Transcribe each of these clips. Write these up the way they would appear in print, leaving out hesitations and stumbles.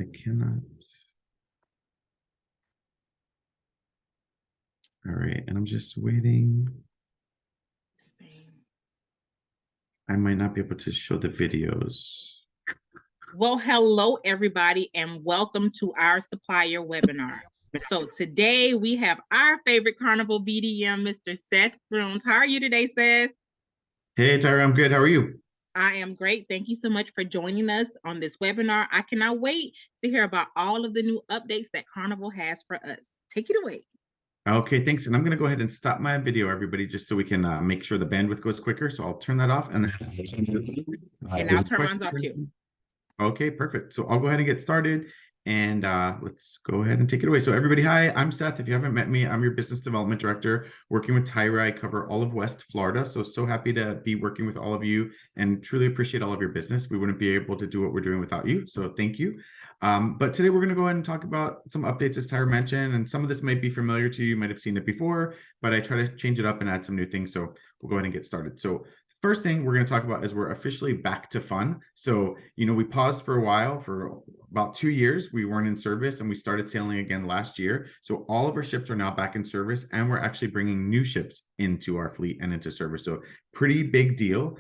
I cannot. All right, and I'm just waiting. I might not be able to show the videos. Well, hello, everybody, and welcome to our Supplier webinar. So today we have our favorite Carnival BDM, Mr. Seth Bruns. How are you today, Seth? Hey, Tyra, I'm good. How are you? I am great. Thank you so much for joining us on this webinar. I cannot wait to hear about all of the new updates that Carnival has for us. Take it away. Okay, thanks. And I'm going to go ahead and stop my video, everybody, just so we can make sure the bandwidth goes quicker. So I'll turn that off. And I'll turn mine off too. Okay, perfect. So I'll go ahead and get started. And let's go ahead and take it away. So everybody, hi, I'm Seth. If you haven't met me, I'm your business development director working with Tyra. I cover all of West Florida. So happy to be working with all of you and truly appreciate all of your business. We wouldn't be able to do what we're doing without you. So thank you. But today we're going to go ahead and talk about some updates, as Tyra mentioned, and some of this might be familiar to you. You might have seen it before, but I try to change it up and add some new things. So we'll go ahead and get started. So first thing we're going to talk about is we're officially back to fun. So, we paused for a while, for about 2 years. We weren't in service and we started sailing again last year. So all of our ships are now back in service and we're actually bringing new ships into our fleet and into service. So pretty big deal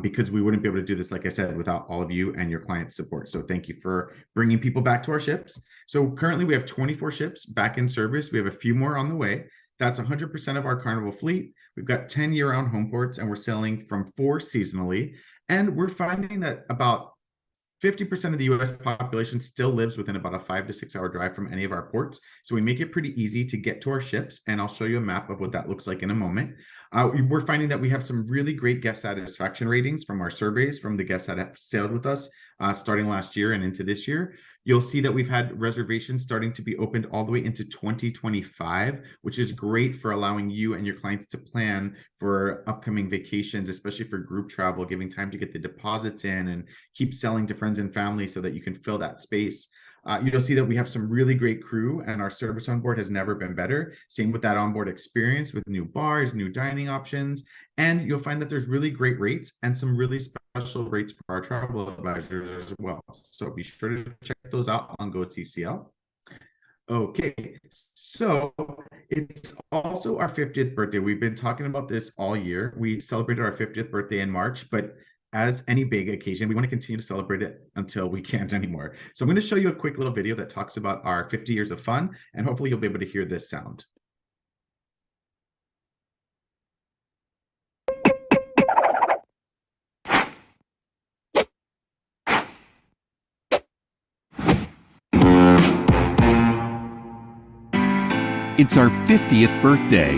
because we wouldn't be able to do this, like I said, without all of you and your client support. So thank you for bringing people back to our ships. So currently we have 24 ships back in service. We have a few more on the way. That's 100% of our Carnival fleet. We've got 10 year-round home ports and we're sailing from 4 seasonally. And we're finding that about 50% of the US population still lives within about a 5 to 6 hour drive from any of our ports. So we make it pretty easy to get to our ships. And I'll show you a map of what that looks like in a moment. We're finding that we have some really great guest satisfaction ratings from our surveys from the guests that have sailed with us starting last year and into this year. You'll see that we've had reservations starting to be opened all the way into 2025, which is great for allowing you and your clients to plan for upcoming vacations, especially for group travel, giving time to get the deposits in and keep selling to friends and family so that you can fill that space. You'll see that we have some really great crew and our service on board has never been better. Same with that onboard experience with new bars, new dining options. And you'll find that there's really great rates and some really special rates for our travel advisors as well. So be sure to check those out on GoTCL. Okay, so it's also our 50th birthday. We've been talking about this all year. We celebrated our 50th birthday in March, but as any big occasion, we want to continue to celebrate it until we can't anymore. So I'm going to show you a quick little video that talks about our 50 years of fun, and hopefully you'll be able to hear this sound. It's our 50th birthday.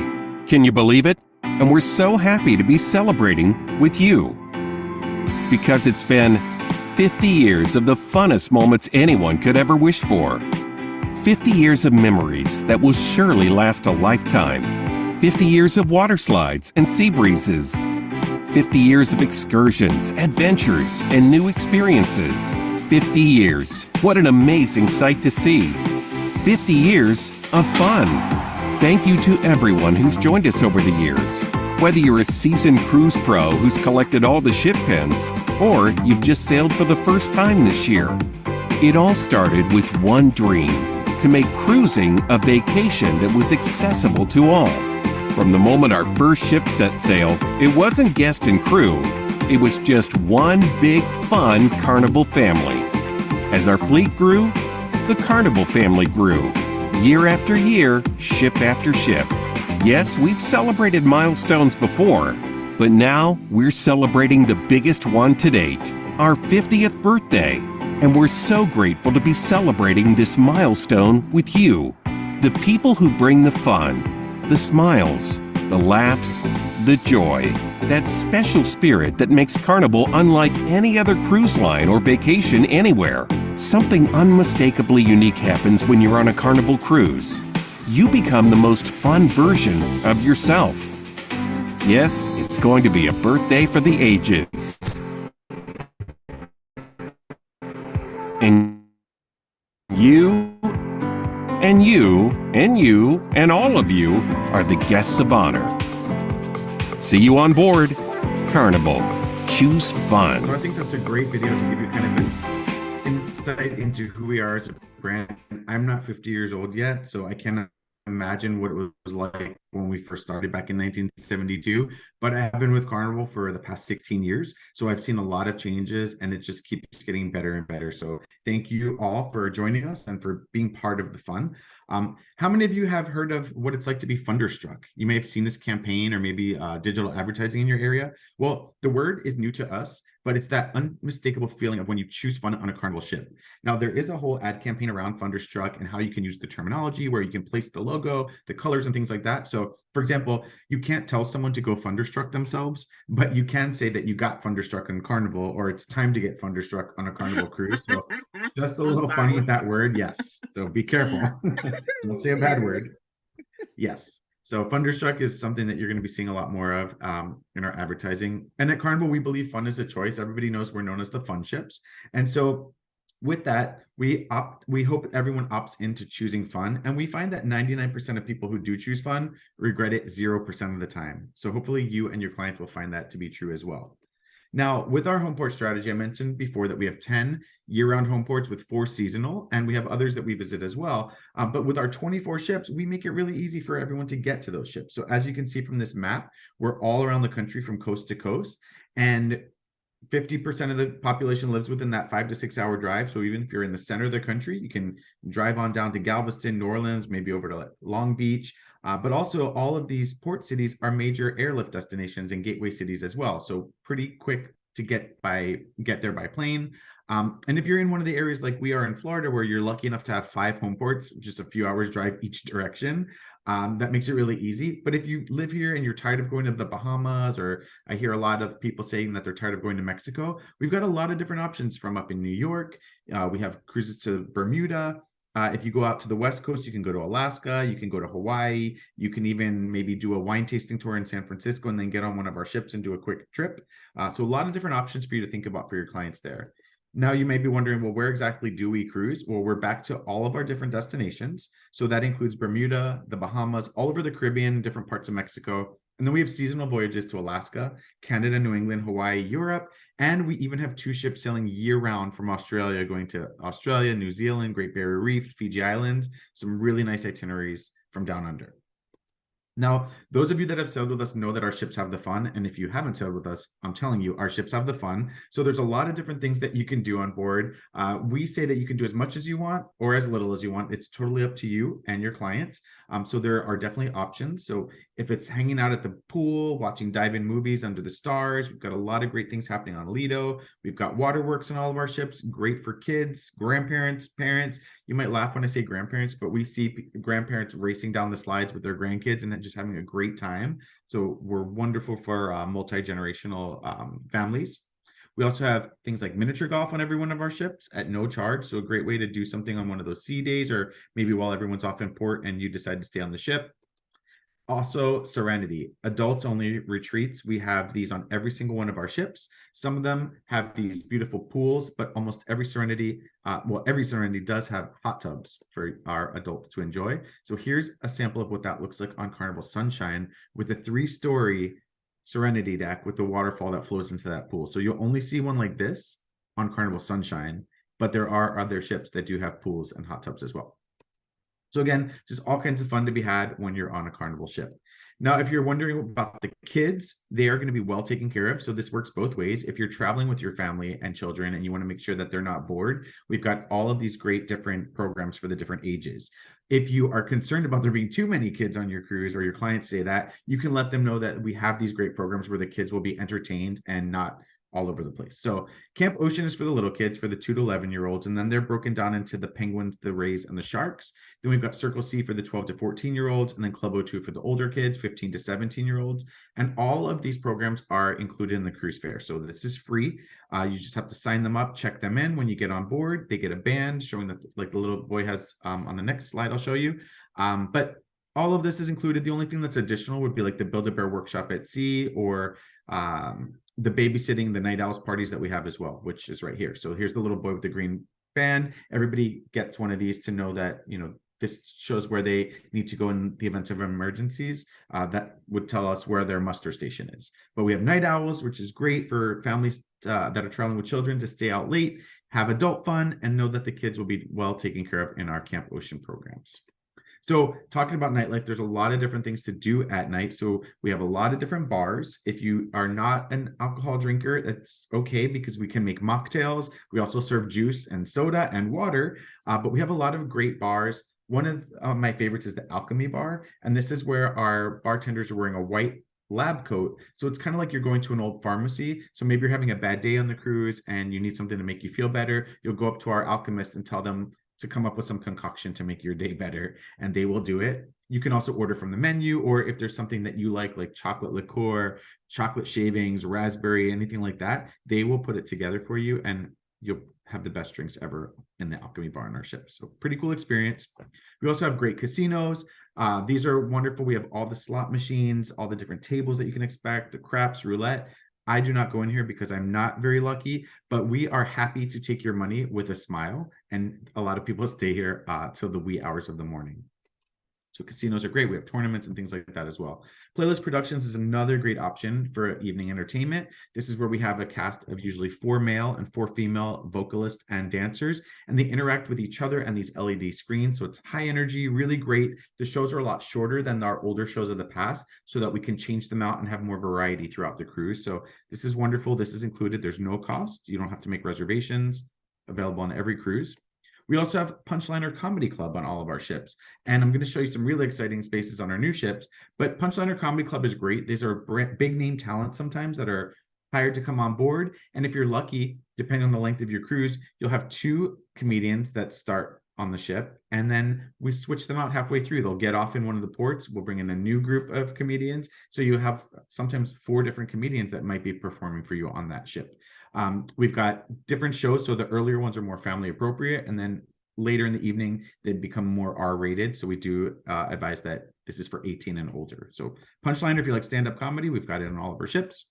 Can you believe it? And we're so happy to be celebrating with you. Because it's been 50 years of the funnest moments anyone could ever wish for. 50 years of memories that will surely last a lifetime. 50 years of water slides and sea breezes. 50 years of excursions, adventures, and new experiences. 50 years. What an amazing sight to see. 50 years of fun. Thank you to everyone who's joined us over the years. Whether you're a seasoned cruise pro who's collected all the ship pins, or you've just sailed for the first time this year. It all started with one dream, to make cruising a vacation that was accessible to all. From the moment our first ship set sail, it wasn't guest and crew. It was just one big fun Carnival family. As our fleet grew, the Carnival family grew. Year after year, ship after ship. Yes, we've celebrated milestones before, but now we're celebrating the biggest one to date, our 50th birthday. And we're so grateful to be celebrating this milestone with you, the people who bring the fun, the smiles, the laughs, the joy, that special spirit that makes Carnival unlike any other cruise line or vacation anywhere. Something unmistakably unique happens when you're on a Carnival cruise. You become the most fun version of yourself. Yes, it's going to be a birthday for the ages. And you, and you, and you, and all of you are the guests of honor. See you on board. Carnival. Choose fun. So I think that's a great video to give you kind of an insight into who we are as a brand. I'm not 50 years old yet, so I cannot imagine what it was like when we first started back in 1972, but I have been with Carnival for the past 16 years, so I've seen a lot of changes and it just keeps getting better and better. So thank you all for joining us and for being part of the fun. How many of you have heard of what it's like to be thunderstruck? You may have seen this campaign or maybe digital advertising in your area. Well, the word is new to us, but it's that unmistakable feeling of when you choose fun on a Carnival ship. Now, there is a whole ad campaign around Thunderstruck and how you can use the terminology, where you can place the logo, the colors, and things like that. So, for example, you can't tell someone to go Thunderstruck themselves, but you can say that you got Thunderstruck on Carnival, or it's time to get Thunderstruck on a Carnival cruise. So, just a little fun with that word, yes. So be careful. Don't say a bad word. Yes. So Thunderstruck is something that you're going to be seeing a lot more of in our advertising. And at Carnival, we believe fun is a choice. Everybody knows we're known as the fun ships. And so with that, we hope everyone opts into choosing fun. And we find that 99% of people who do choose fun regret it 0% of the time. So hopefully you and your clients will find that to be true as well. Now, with our home port strategy, I mentioned before that we have 10 year-round home ports with 4 seasonal, and we have others that we visit as well. But with our 24 ships, we make it really easy for everyone to get to those ships. So as you can see from this map, we're all around the country from coast to coast, and 50% of the population lives within that 5 to 6 hour drive. So even if you're in the center of the country, you can drive on down to Galveston, New Orleans, maybe over to Long Beach. But also all of these port cities are major airlift destinations and gateway cities as well. So pretty quick to get there by plane. And if you're in one of the areas like we are in Florida, where you're lucky enough to have 5 home ports, just a few hours drive each direction, that makes it really easy. But if you live here and you're tired of going to the Bahamas, or I hear a lot of people saying that they're tired of going to Mexico, we've got a lot of different options from up in New York. We have cruises to Bermuda. If you go out to the West Coast, you can go to Alaska, you can go to Hawaii, you can even maybe do a wine tasting tour in San Francisco and then get on one of our ships and do a quick trip. So a lot of different options for you to think about for your clients there. Now you may be wondering, well, where exactly do we cruise? Well, we're back to all of our different destinations. So that includes Bermuda, the Bahamas, all over the Caribbean, different parts of Mexico. And then we have seasonal voyages to Alaska, Canada, New England, Hawaii, Europe, and we even have 2 ships sailing year-round from Australia, going to Australia, New Zealand, Great Barrier Reef, Fiji Islands, some really nice itineraries from down under. Now, those of you that have sailed with us know that our ships have the fun. And if you haven't sailed with us, I'm telling you, our ships have the fun. So there's a lot of different things that you can do on board. We say that you can do as much as you want or as little as you want. It's totally up to you and your clients. So there are definitely options. So if it's hanging out at the pool, watching dive-in movies under the stars, we've got a lot of great things happening on Lido. We've got waterworks on all of our ships, great for kids, grandparents, parents. You might laugh when I say grandparents, but we see grandparents racing down the slides with their grandkids and then just having a great time. So we're wonderful for multi-generational families. We also have things like miniature golf on every one of our ships at no charge. So a great way to do something on one of those sea days, or maybe while everyone's off in port and you decide to stay on the ship. Also, Serenity, adults only retreats. We have these on every single one of our ships. Some of them have these beautiful pools, but almost every Serenity, every Serenity does have hot tubs for our adults to enjoy. So here's a sample of what that looks like on Carnival Sunshine with a 3-story Serenity deck with the waterfall that flows into that pool. So you'll only see one like this on Carnival Sunshine, but there are other ships that do have pools and hot tubs as well. So again, just all kinds of fun to be had when you're on a Carnival ship. Now, if you're wondering about the kids, they are going to be well taken care of. So this works both ways. If you're traveling with your family and children and you want to make sure that they're not bored, we've got all of these great different programs for the different ages. If you are concerned about there being too many kids on your cruise, or your clients say that, you can let them know that we have these great programs where the kids will be entertained and not all over the place. So Camp Ocean is for the little kids, for the 2 to 11-year-olds, and then they're broken down into the penguins, the rays, and the sharks. Then we've got Circle C for the 12 to 14-year-olds, and then Club O2 for the older kids, 15 to 17-year-olds. And all of these programs are included in the cruise fare. So this is free. You just have to sign them up, check them in. When you get on board, they get a band showing that, like the little boy has on the next slide I'll show you. But all of this is included. The only thing that's additional would be like the Build-A-Bear workshop at sea, or the babysitting, the night owls parties that we have as well, which is right here. So here's the little boy with the green band. Everybody gets one of these to know that, you know, this shows where they need to go in the event of emergencies. That would tell us where their muster station is. But we have night owls, which is great for families that are traveling with children to stay out late, have adult fun, and know that the kids will be well taken care of in our Camp Ocean programs. So talking about nightlife, there's a lot of different things to do at night. So we have a lot of different bars. If you are not an alcohol drinker, that's okay, because we can make mocktails. We also serve juice and soda and water, but we have a lot of great bars. One of my favorites is the Alchemy Bar. And this is where our bartenders are wearing a white lab coat. So it's kind of like you're going to an old pharmacy. So maybe you're having a bad day on the cruise and you need something to make you feel better. You'll go up to our alchemist and tell them to come up with some concoction to make your day better, and they will do it. You can also order from the menu, or if there's something that you like chocolate liqueur, chocolate shavings, raspberry, anything like that, they will put it together for you, and you'll have the best drinks ever in the Alchemy Bar on our ship. So pretty cool experience. We also have great casinos. These are wonderful. We have all the slot machines, all the different tables that you can expect, the craps, roulette. I do not go in here because I'm not very lucky, but we are happy to take your money with a smile. And a lot of people stay here till the wee hours of the morning. So casinos are great. We have tournaments and things like that as well. Playlist Productions is another great option for evening entertainment. This is where we have a cast of usually 4 male and 4 female vocalists and dancers, and they interact with each other and these LED screens. So it's high energy, really great. The shows are a lot shorter than our older shows of the past, so that we can change them out and have more variety throughout the cruise. So this is wonderful. This is included. There's no cost. You don't have to make reservations. Available on every cruise. We also have Punchliner Comedy Club on all of our ships. And I'm going to show you some really exciting spaces on our new ships. But Punchliner Comedy Club is great. These are big name talent sometimes that are hired to come on board. And if you're lucky, depending on the length of your cruise, you'll have 2 comedians that start on the ship. And then we switch them out halfway through. They'll get off in one of the ports. We'll bring in a new group of comedians. So you have sometimes 4 different comedians that might be performing for you on that ship. We've got different shows. So the earlier ones are more family appropriate. And then later in the evening, they become more R-rated. So we do advise that this is for 18 and older. So Punchliner, if you like stand-up comedy, we've got it on all of our ships.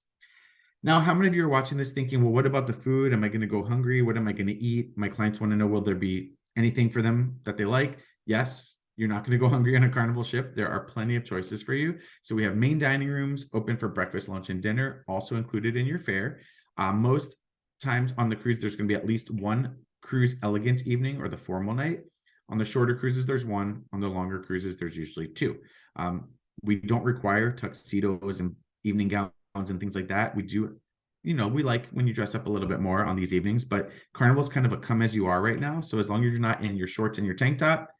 Now, how many of you are watching this thinking, well, what about the food? Am I going to go hungry? What am I going to eat? My clients want to know, will there be anything for them that they like? Yes, you're not going to go hungry on a Carnival ship. There are plenty of choices for you. So we have main dining rooms open for breakfast, lunch, and dinner, also included in your fare. Most times on the cruise, there's going to be at least 1 cruise elegant evening or the formal night. On the shorter cruises, there's 1. On the longer cruises, there's usually 2. We don't require tuxedos and evening gowns and things like that. We do, we like when you dress up a little bit more on these evenings, but Carnival's kind of a come as you are right now. So as long as you're not in your shorts and your tank top,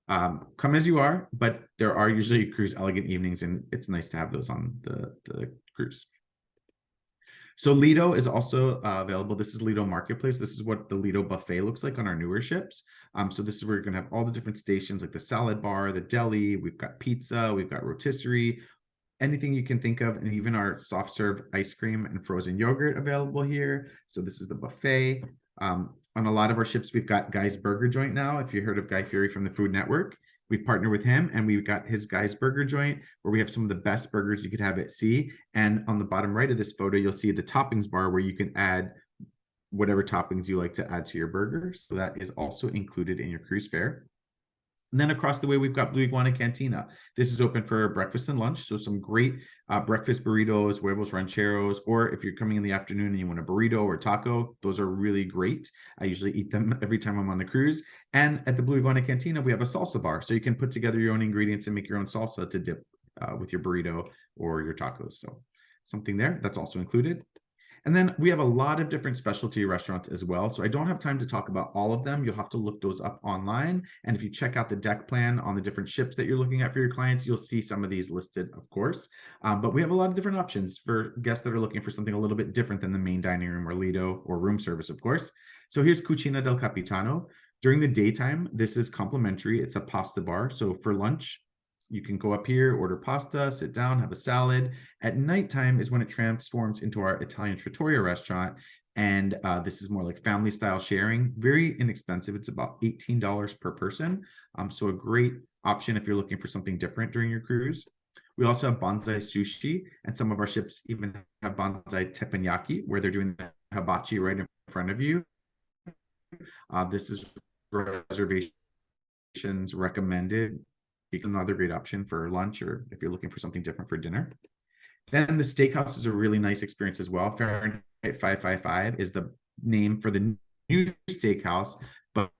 come as you are, but there are usually cruise elegant evenings, and it's nice to have those on the cruise. So Lido is also available. This is Lido Marketplace. This is what the Lido buffet looks like on our newer ships. So this is where you're going to have all the different stations, like the salad bar, the deli. We've got pizza. We've got rotisserie, anything you can think of, and even our soft serve ice cream and frozen yogurt available here. So this is the buffet. On a lot of our ships, we've got Guy's Burger Joint now. If you heard of Guy Fieri from the Food Network, we've partnered with him, and we've got his Guy's Burger Joint, where we have some of the best burgers you could have at sea. And on the bottom right of this photo, you'll see the toppings bar where you can add whatever toppings you like to add to your burger. So that is also included in your cruise fare. And then across the way, we've got Blue Iguana Cantina. This is open for breakfast and lunch. So some great breakfast burritos, huevos rancheros, or if you're coming in the afternoon and you want a burrito or taco, those are really great. I usually eat them every time I'm on the cruise. And at the Blue Iguana Cantina, we have a salsa bar. So you can put together your own ingredients and make your own salsa to dip with your burrito or your tacos. So something there that's also included. And then we have a lot of different specialty restaurants as well. So I don't have time to talk about all of them. You'll have to look those up online. And if you check out the deck plan on the different ships that you're looking at for your clients, you'll see some of these listed, of course. But we have a lot of different options for guests that are looking for something a little bit different than the main dining room or Lido or room service, of course. So here's Cucina del Capitano. During the daytime, this is complimentary. It's a pasta bar. So for lunch, you can go up here, order pasta, sit down, have a salad. At nighttime is when it transforms into our Italian trattoria restaurant. And this is more like family style sharing, very inexpensive. It's about $18 per person. So a great option if you're looking for something different during your cruise. We also have bonsai sushi, and some of our ships even have bonsai teppanyaki, where they're doing the hibachi right in front of you. This is reservation recommended. Another great option for lunch or if you're looking for something different for dinner. Then the steakhouse is a really nice experience as well. Fahrenheit 555 is the name for the new steakhouse, but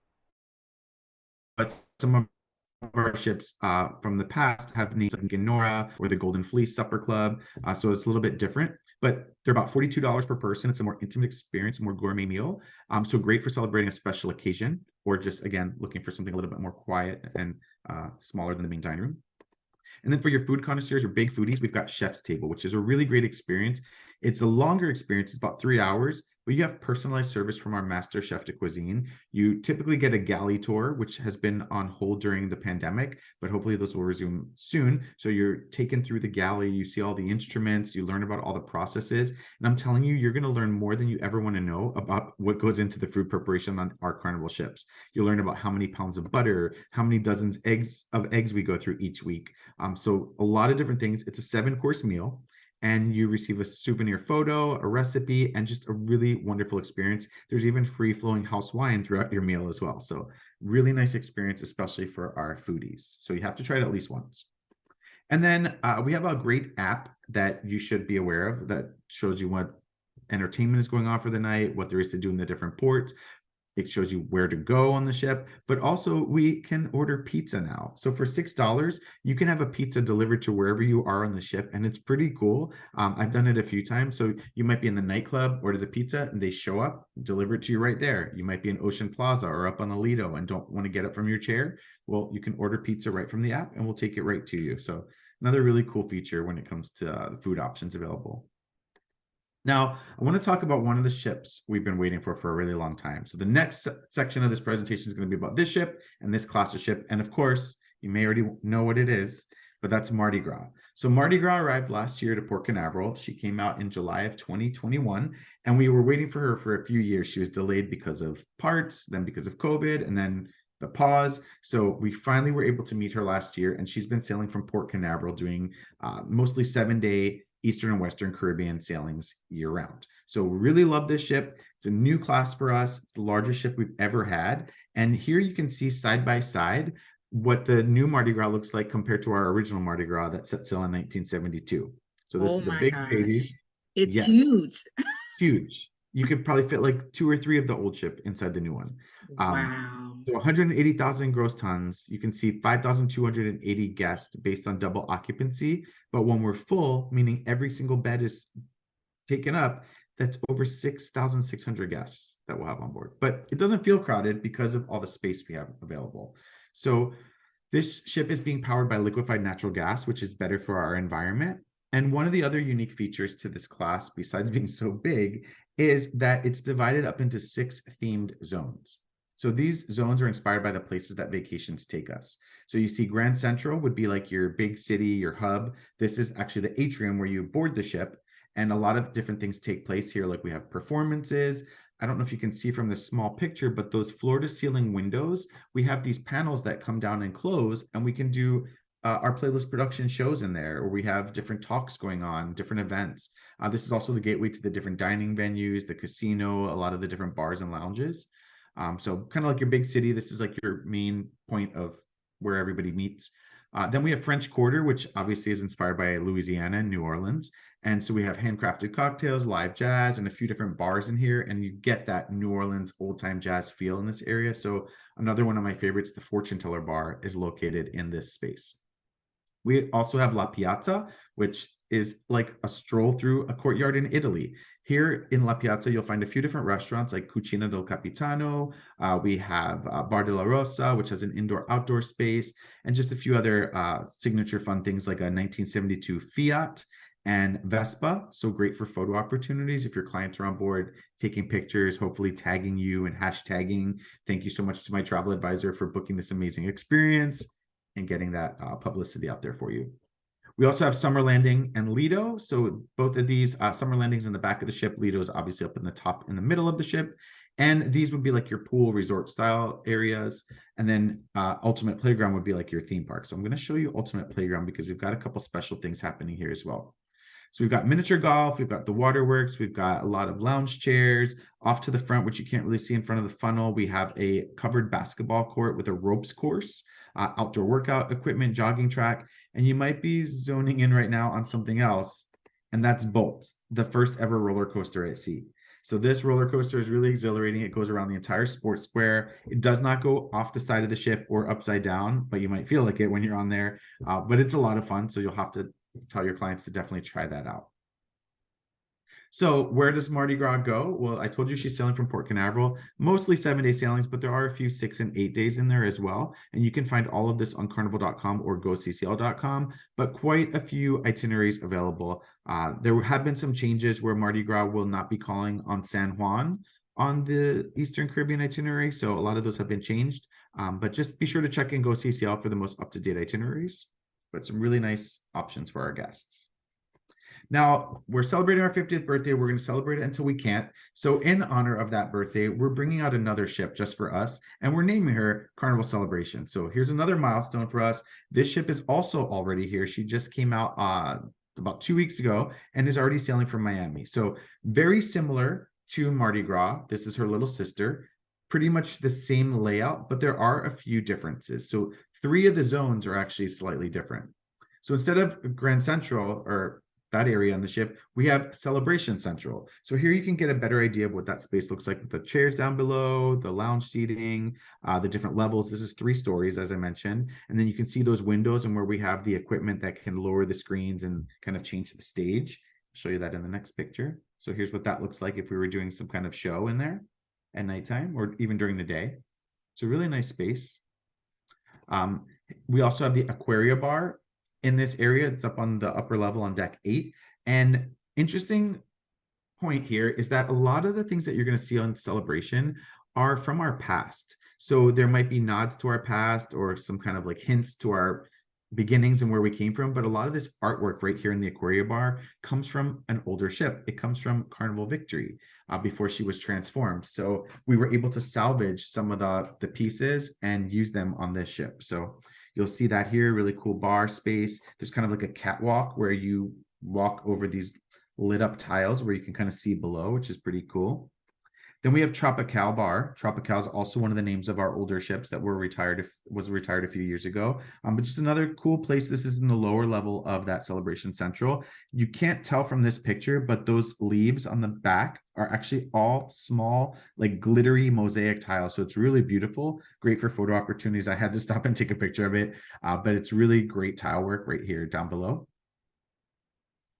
some of our ships from the past have names like Nora or the Golden Fleece Supper Club. So it's a little bit different, but they're about $42 per person. It's a more intimate experience, more gourmet meal. So great for celebrating a special occasion or just, again, looking for something a little bit more quiet and smaller than the main dining room. And then for your food connoisseurs or big foodies, we've got Chef's Table, which is a really great experience. It's a longer experience. It's about 3 hours, but you have personalized service from our master chef de cuisine. You typically get a galley tour, which has been on hold during the pandemic, but hopefully those will resume soon. So you're taken through the galley, you see all the instruments, you learn about all the processes. And I'm telling you, you're going to learn more than you ever want to know about what goes into the food preparation on our Carnival ships. You'll learn about how many pounds of butter, how many dozens of eggs we go through each week. So a lot of different things. It's a 7-course meal. And you receive a souvenir photo, a recipe, and just a really wonderful experience. There's even free-flowing house wine throughout your meal as well. So really nice experience, especially for our foodies. So you have to try it at least once. And then we have a great app that you should be aware of that shows you what entertainment is going on for the night, what there is to do in the different ports. It shows you where to go on the ship, but also we can order pizza now. So for $6, you can have a pizza delivered to wherever you are on the ship, and it's pretty cool. I've done it a few times. So you might be in the nightclub, order the pizza, and they show up, deliver it to you right there. You might be in Ocean Plaza or up on the Lido and don't want to get up from your chair. Well, you can order pizza right from the app, and we'll take it right to you. So another really cool feature when it comes to the food options available. Now, I want to talk about one of the ships we've been waiting for a really long time. So the next section of this presentation is going to be about this ship and this class of ship. And of course, you may already know what it is, but that's Mardi Gras. So Mardi Gras arrived last year to Port Canaveral. She came out in July of 2021, and we were waiting for her for a few years. She was delayed because of parts, then because of COVID, and then the pause. So we finally were able to meet her last year, and she's been sailing from Port Canaveral doing mostly 7-day Eastern and Western Caribbean sailings year-round. So really love this ship. It's a new class for us. It's the largest ship we've ever had. And here you can see side by side what the new Mardi Gras looks like compared to our original Mardi Gras that set sail in 1972. So this is a big baby. It's huge. Huge. You could probably fit like 2 or 3 of the old ship inside the new one. Wow. So 180,000 gross tons. You can see 5,280 guests based on double occupancy. But when we're full, meaning every single bed is taken up, that's over 6,600 guests that we'll have on board. But it doesn't feel crowded because of all the space we have available. So this ship is being powered by liquefied natural gas, which is better for our environment. And one of the other unique features to this class, besides being so big, is that it's divided up into 6 themed zones. So these zones are inspired by the places that vacations take us. So you see Grand Central would be like your big city, your hub. This is actually the atrium where you board the ship. And a lot of different things take place here. Like we have performances. I don't know if you can see from this small picture, but those floor to ceiling windows, we have these panels that come down and close, and we can do our playlist production shows in there, or we have different talks going on, different events. This is also the gateway to the different dining venues, the casino, a lot of the different bars and lounges. So kind of like your big city, this is like your main point of where everybody meets. Then we have French Quarter, which obviously is inspired by Louisiana and New Orleans. And so we have handcrafted cocktails, live jazz, and a few different bars in here. And you get that New Orleans old time jazz feel in this area. So another one of my favorites, the Fortune Teller Bar, is located in this space. We also have La Piazza, which is like a stroll through a courtyard in Italy. Here in La Piazza, you'll find a few different restaurants like Cucina del Capitano. We have Bar de la Rosa, which has an indoor-outdoor space, and just a few other signature fun things like a 1972 Fiat and Vespa. So great for photo opportunities if your clients are on board, taking pictures, hopefully tagging you and hashtagging. Thank you so much to my travel advisor for booking this amazing experience and getting that publicity out there for you. We also have Summer Landing and Lido. So both of these, Summer Landing's in the back of the ship. Lido is obviously up in the top in the middle of the ship. And these would be like your pool resort style areas. And then Ultimate Playground would be like your theme park. So I'm going to show you Ultimate Playground because we've got a couple special things happening here as well. So we've got miniature golf, we've got the waterworks, we've got a lot of lounge chairs. Off to the front, which you can't really see in front of the funnel, we have a covered basketball court with a ropes course, outdoor workout equipment, jogging track, and you might be zoning in right now on something else, and that's Bolt, the first ever roller coaster at sea. So this roller coaster is really exhilarating. It goes around the entire sports square. It does not go off the side of the ship or upside down, but you might feel like it when you're on there. But it's a lot of fun. So you'll have to tell your clients to definitely try that out. So where does Mardi Gras go? Well, I told you she's sailing from Port Canaveral, mostly 7-day sailings, but there are a few 6 and 8 days in there as well. And you can find all of this on carnival.com or goccl.com, but quite a few itineraries available. There have been some changes where Mardi Gras will not be calling on San Juan on the Eastern Caribbean itinerary. So a lot of those have been changed, but just be sure to check in GoCCL for the most up-to-date itineraries, but some really nice options for our guests. Now, we're celebrating our 50th birthday. We're going to celebrate it until we can't. So in honor of that birthday, we're bringing out another ship just for us, and we're naming her Carnival Celebration. So here's another milestone for us. This ship is also already here. She just came out about 2 weeks ago and is already sailing from Miami. So very similar to Mardi Gras. This is her little sister. Pretty much the same layout, but there are a few differences. So 3 of the zones are actually slightly different. So instead of Grand Central, or that area on the ship, we have Celebration Central. So here you can get a better idea of what that space looks like with the chairs down below, the lounge seating, the different levels. This is 3 stories, as I mentioned. And then you can see those windows and where we have the equipment that can lower the screens and kind of change the stage. I'll show you that in the next picture. So here's what that looks like if we were doing some kind of show in there at nighttime or even during the day. It's a really nice space. We also have the Aquaria Bar in this area. It's up on the upper level on deck 8. And interesting point here is that a lot of the things that you're going to see on Celebration are from our past. So there might be nods to our past or some kind of like hints to our beginnings and where we came from. But a lot of this artwork right here in the Aquaria Bar comes from an older ship. It comes from Carnival Victory before she was transformed. So we were able to salvage some of the pieces and use them on this ship. So you'll see that here, really cool bar space. There's kind of like a catwalk where you walk over these lit up tiles where you can kind of see below, which is pretty cool. Then we have Tropical Bar. Tropical is also one of the names of our older ships that was retired a few years ago. But just another cool place. This is in the lower level of that Celebration Central. You can't tell from this picture, but those leaves on the back are actually all small, like glittery mosaic tiles. So it's really beautiful, great for photo opportunities. I had to stop and take a picture of it, but it's really great tile work right here down below.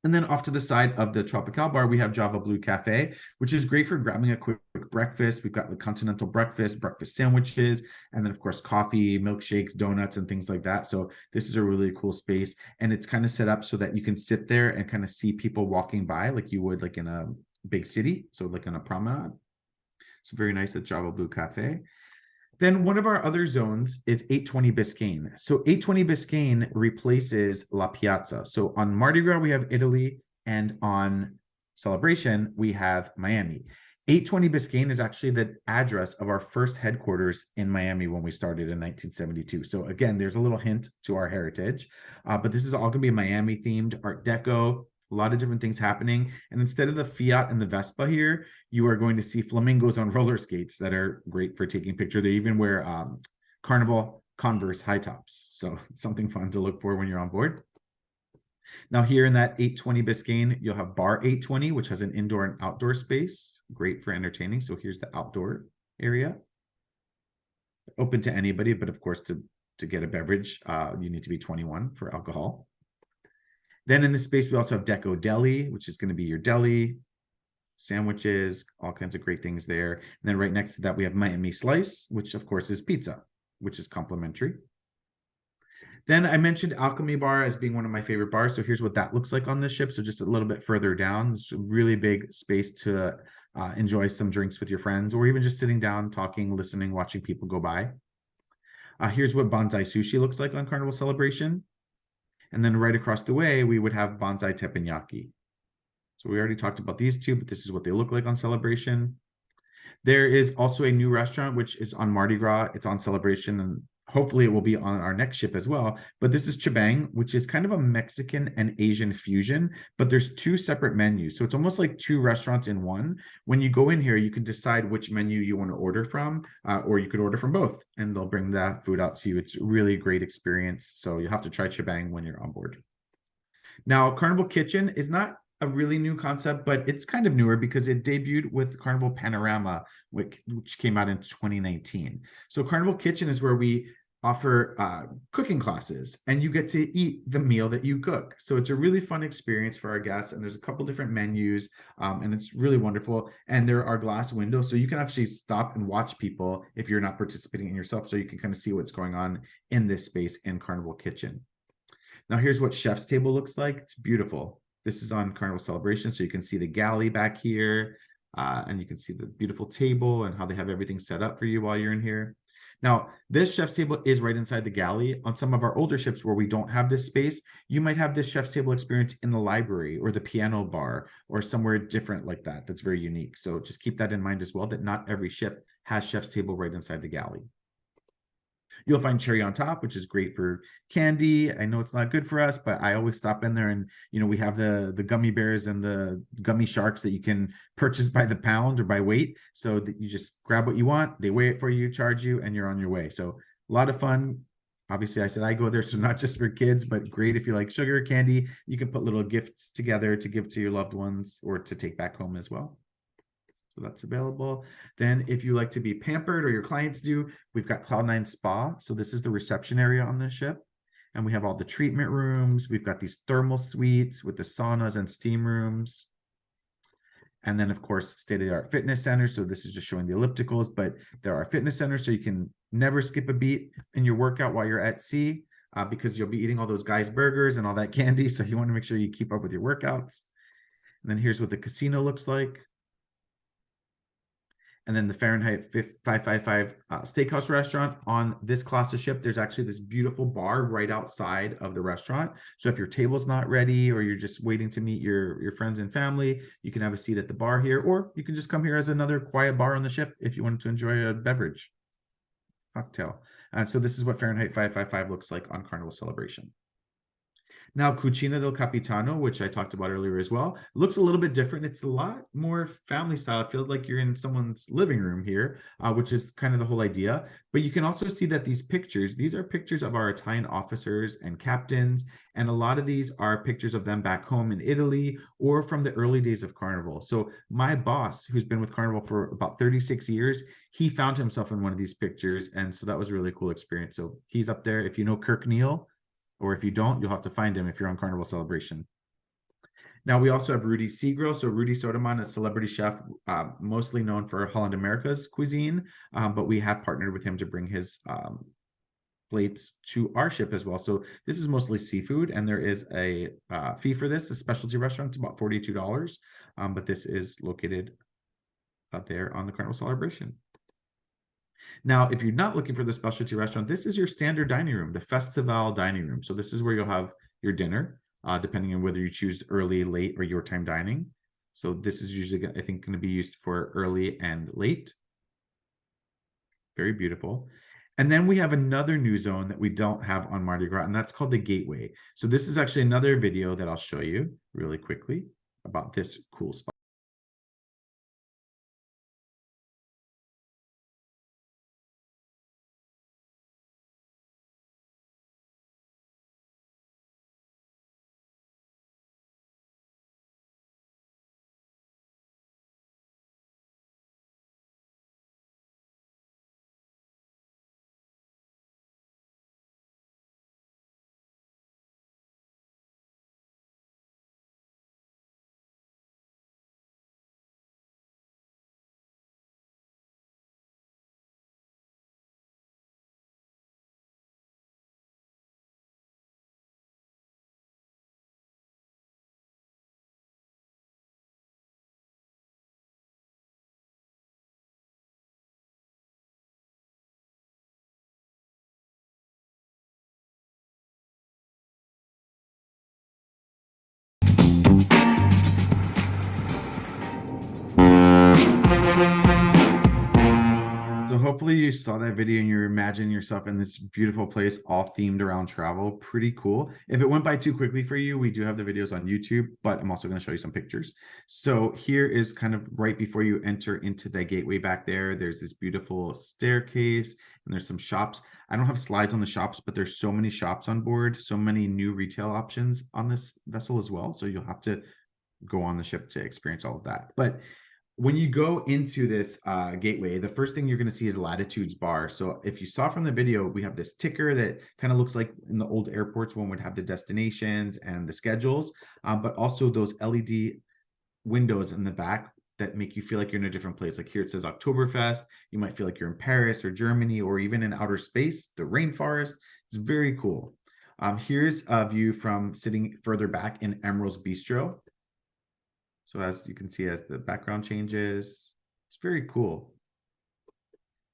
And then off to the side of the Tropical Bar, we have Java Blue Cafe, which is great for grabbing a quick breakfast. We've got the continental breakfast sandwiches, and then of course, coffee, milkshakes, donuts, and things like that. So this is a really cool space. And it's kind of set up so that you can sit there and kind of see people walking by like you would like in a big city. So like on a promenade. So very nice at Java Blue Cafe. Then one of our other zones is 820 Biscayne. So 820 Biscayne replaces La Piazza. So on Mardi Gras, we have Italy, and on Celebration, we have Miami. 820 Biscayne is actually the address of our first headquarters in Miami when we started in 1972. So again, there's a little hint to our heritage, but this is all gonna be Miami themed, Art Deco, a lot of different things happening. And instead of the Fiat and the Vespa here, you are going to see flamingos on roller skates that are great for taking pictures. They even wear Carnival Converse high tops. So something fun to look for when you're on board. Now here in that 820 Biscayne, you'll have Bar 820, which has an indoor and outdoor space. Great for entertaining. So here's the outdoor area. Open to anybody, but of course, to get a beverage, you need to be 21 for alcohol. Then in this space, we also have Deco Deli, which is going to be your deli, sandwiches, all kinds of great things there. And then right next to that, we have Miami Slice, which of course is pizza, which is complimentary. Then I mentioned Alchemy Bar as being one of my favorite bars. So here's what that looks like on this ship. So just a little bit further down, it's a really big space to enjoy some drinks with your friends, or even just sitting down, talking, listening, watching people go by. Here's what Bonsai Sushi looks like on Carnival Celebration. And then right across the way, we would have Bonsai Teppanyaki. So we already talked about these two, but this is what they look like on Celebration. There is also a new restaurant, which is on Mardi Gras. It's on Celebration and hopefully it will be on our next ship as well. But this is Chibang, which is kind of a Mexican and Asian fusion, but there's two separate menus. So it's almost like two restaurants in one. When you go in here, you can decide which menu you want to order from, or you could order from both, and they'll bring that food out to you. It's really a great experience. So you'll have to try Chibang when you're on board. Now, Carnival Kitchen is not a really new concept, but it's kind of newer because it debuted with Carnival Panorama, which came out in 2019. So Carnival Kitchen is where we offer cooking classes, and you get to eat the meal that you cook. So it's a really fun experience for our guests, and there's a couple different menus, and it's really wonderful. And there are glass windows, so you can actually stop and watch people if you're not participating in yourself, so you can kind of see what's going on in this space in Carnival Kitchen. Now here's what Chef's Table looks like. It's beautiful. This is on Carnival Celebration, so you can see the galley back here, and you can see the beautiful table and how they have everything set up for you while you're in here. Now, this Chef's Table is right inside the galley. On some of our older ships where we don't have this space, you might have this Chef's Table experience in the library or the piano bar or somewhere different like that. That's very unique. So just keep that in mind as well, that not every ship has Chef's Table right inside the galley. You'll find cherry on top, which is great for candy. I know it's not good for us, but I always stop in there, and we have the gummy bears and the gummy sharks that you can purchase by the pound or by weight. So that you just grab what you want, they weigh it for you, charge you, and you're on your way. So a lot of fun. Obviously, I said I go there, so not just for kids, but great if you like sugar, candy. You can put little gifts together to give to your loved ones or to take back home as well. So that's available. Then if you like to be pampered, or your clients do, we've got Cloud9 Spa. So this is the reception area on this ship. And we have all the treatment rooms. We've got these thermal suites with the saunas and steam rooms. And then, of course, state-of-the-art fitness centers. So this is just showing the ellipticals, but there are fitness centers, so you can never skip a beat in your workout while you're at sea, because you'll be eating all those guys' burgers and all that candy. So you want to make sure you keep up with your workouts. And then here's what the casino looks like. And then the Fahrenheit 555 steakhouse restaurant. On this class of ship, there's actually this beautiful bar right outside of the restaurant. So if your table's not ready, or you're just waiting to meet your friends and family, you can have a seat at the bar here, or you can just come here as another quiet bar on the ship if you wanted to enjoy a beverage, cocktail. So this is what Fahrenheit 555 looks like on Carnival Celebration. Now, Cucina del Capitano, which I talked about earlier as well, looks a little bit different. It's a lot more family style. I feel like you're in someone's living room here, which is kind of the whole idea. But you can also see that these are pictures of our Italian officers and captains. And a lot of these are pictures of them back home in Italy or from the early days of Carnival. So my boss, who's been with Carnival for about 36 years, he found himself in one of these pictures. And so that was a really cool experience. So he's up there. If you know Kirk Neal, or if you don't, you'll have to find him if you're on Carnival Celebration. Now, we also have Rudy Segro. So Rudy Soderman, a celebrity chef, mostly known for Holland America's cuisine, but we have partnered with him to bring his plates to our ship as well. So this is mostly seafood, and there is a fee for this. A specialty restaurant, it's about $42, but this is located up there on the Carnival Celebration. Now, if you're not looking for the specialty restaurant, this is your standard dining room, the Festival dining room. So this is where you'll have your dinner, depending on whether you choose early, late, or your time dining. So this is usually, I think, going to be used for early and late. Very beautiful. And then we have another new zone that we don't have on Mardi Gras, and that's called the Gateway. So this is actually another video that I'll show you really quickly about this cool spot. hopefully you saw that video and you're imagining yourself in this beautiful place, all themed around travel. Pretty cool. If it went by too quickly for you, we do have the videos on YouTube, but I'm also going to show you some pictures. So here is kind of right before you enter into the gateway back there. There's this beautiful staircase and there's some shops. I don't have slides on the shops, but there's so many shops on board, so many new retail options on this vessel as well. So you'll have to go on the ship to experience all of that. But when you go into this gateway, the first thing you're going to see is latitudes bar. So if you saw from the video, we have this ticker that kind of looks like in the old airports, one would have the destinations and the schedules, but also those LED windows in the back that make you feel like you're in a different place. Like here it says Oktoberfest. You might feel like you're in Paris or Germany or even in outer space, the rainforest. It's very cool. Here's a view from sitting further back in Emerald's Bistro. So as you can see, as the background changes, it's very cool.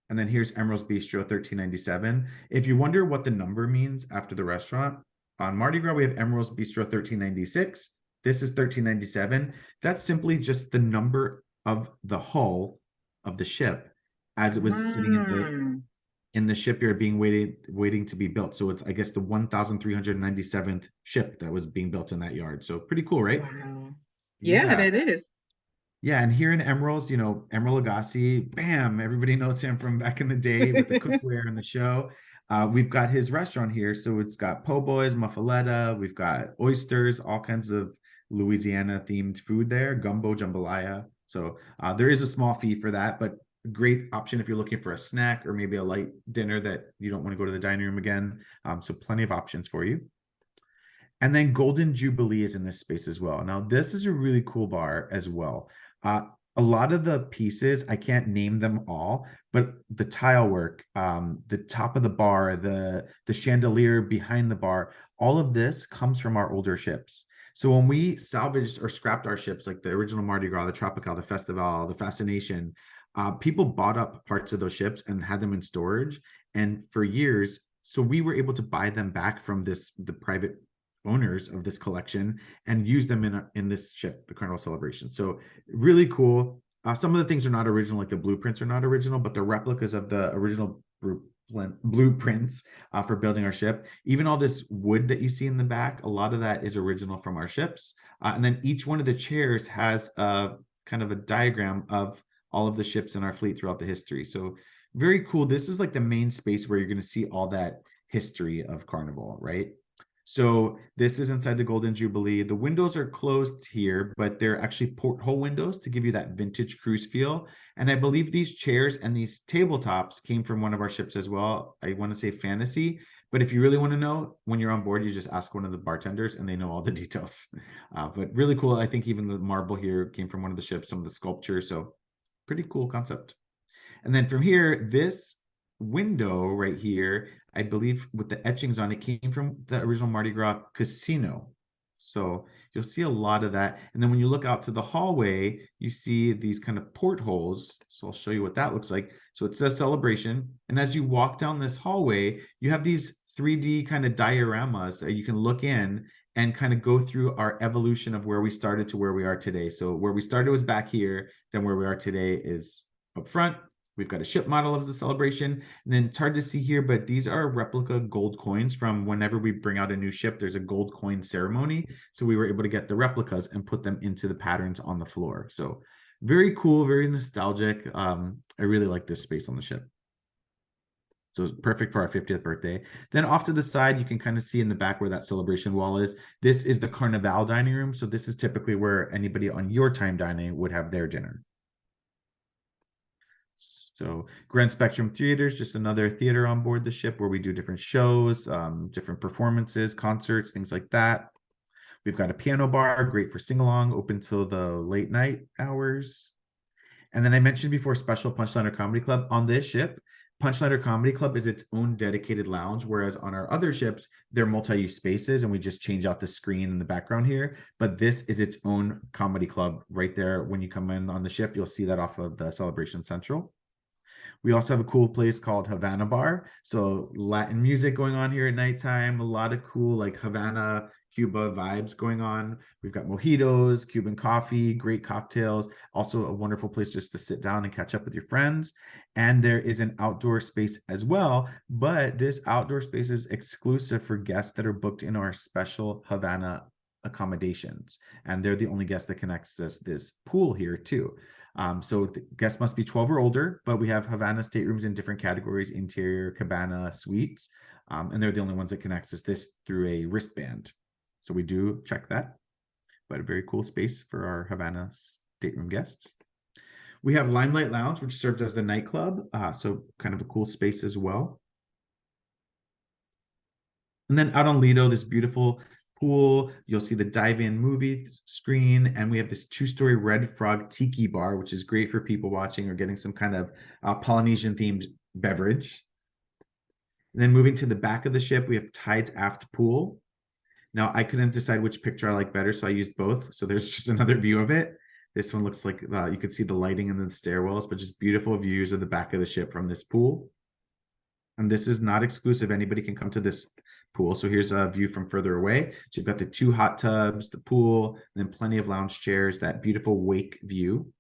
And then here's Emerald's Bistro 1397. If you wonder what the number means after the restaurant, on Mardi Gras, we have Emerald's Bistro 1396. This is 1397. That's simply just the number of the hull of the ship as it was sitting in the shipyard being waiting to be built. So it's, I guess, the 1397th ship that was being built in that yard. So pretty cool, right? Wow. Yeah, that is. Yeah, and here in Emerald's, you know, Emerald Lagasse, bam, everybody knows him from back in the day with the cookware and the show. We've got his restaurant here. So it's got po' boys, muffaletta, we've got oysters, all kinds of Louisiana themed food there, gumbo, jambalaya. So there is a small fee for that, but a great option if you're looking for a snack or maybe a light dinner that you don't want to go to the dining room again. So plenty of options for you. And then Golden Jubilee is in this space as well. Now, this is a really cool bar as well. A lot of the pieces, I can't name them all, but the tile work, the top of the bar, the chandelier behind the bar, all of this comes from our older ships. So when we salvaged or scrapped our ships, like the original Mardi Gras, the Tropical, the Festival, the Fascination, people bought up parts of those ships and had them in storage. And for years, so we were able to buy them back from the private owners of this collection and use them in this ship, the Carnival Celebration. So really cool. Some of the things are not original, like the blueprints are not original, but the replicas of the original blueprints for building our ship. Even all this wood that you see in the back, a lot of that is original from our ships. And then each one of the chairs has a kind of a diagram of all of the ships in our fleet throughout the history. So very cool. This is like the main space where you're going to see all that history of Carnival, right? So this is inside the Golden Jubilee. The windows are closed here, but they're actually porthole windows to give you that vintage cruise feel. And I believe these chairs and these tabletops came from one of our ships as well. I want to say Fantasy, but if you really want to know, when you're on board, you just ask one of the bartenders and they know all the details. But really cool. I think even the marble here came from one of the ships, some of the sculptures. So pretty cool concept. And then from here, this window right here, I believe with the etchings on it, came from the original Mardi Gras casino. So you'll see a lot of that. And then when you look out to the hallway, you see these kind of portholes. So I'll show you what that looks like. So it says Celebration. And as you walk down this hallway, you have these 3D kind of dioramas that you can look in and kind of go through our evolution of where we started to where we are today. So where we started was back here, then where we are today is up front. We've got a ship model of the Celebration, and then it's hard to see here, but these are replica gold coins from whenever we bring out a new ship, there's a gold coin ceremony. So we were able to get the replicas and put them into the patterns on the floor. So very cool, very nostalgic. I really like this space on the ship. So it's perfect for our 50th birthday. Then off to the side, you can kind of see in the back where that celebration wall is. This is the Carnival dining room. So this is typically where anybody on your time dining would have their dinner. So Grand Spectrum Theaters, just another theater on board the ship where we do different shows, different performances, concerts, things like that. We've got a piano bar, great for sing-along, open till the late night hours. And then I mentioned before, Special Punchliner Comedy Club. On this ship, Punchliner Comedy Club is its own dedicated lounge, whereas on our other ships, they're multi-use spaces and we just change out the screen in the background here. But this is its own comedy club right there. When you come in on the ship, you'll see that off of the Celebration Central. We also have a cool place called Havana Bar. So Latin music going on here at nighttime, a lot of cool like Havana Cuba vibes going on. We've got mojitos, Cuban coffee, great cocktails, also a wonderful place just to sit down and catch up with your friends. And there is an outdoor space as well, but this outdoor space is exclusive for guests that are booked in our special Havana accommodations. And they're the only guests that can access this pool here too. So the guests must be 12 or older, but we have Havana staterooms in different categories, interior, cabana, suites. And they're the only ones that can access this through a wristband. So we do check that, but a very cool space for our Havana stateroom guests. We have Limelight Lounge, which serves as the nightclub. So kind of a cool space as well. And then out on Lido, this beautiful pool. You'll see the dive-in movie screen, and we have this 2-story Red Frog Tiki bar, which is great for people watching or getting some kind of Polynesian-themed beverage. And then moving to the back of the ship, we have Tide's Aft Pool. Now, I couldn't decide which picture I like better, so I used both. So there's just another view of it. This one looks like you could see the lighting in the stairwells, but just beautiful views of the back of the ship from this pool. And this is not exclusive. Anybody can come to this pool. So here's a view from further away. So you've got the 2 hot tubs, the pool, and then plenty of lounge chairs, that beautiful wake view.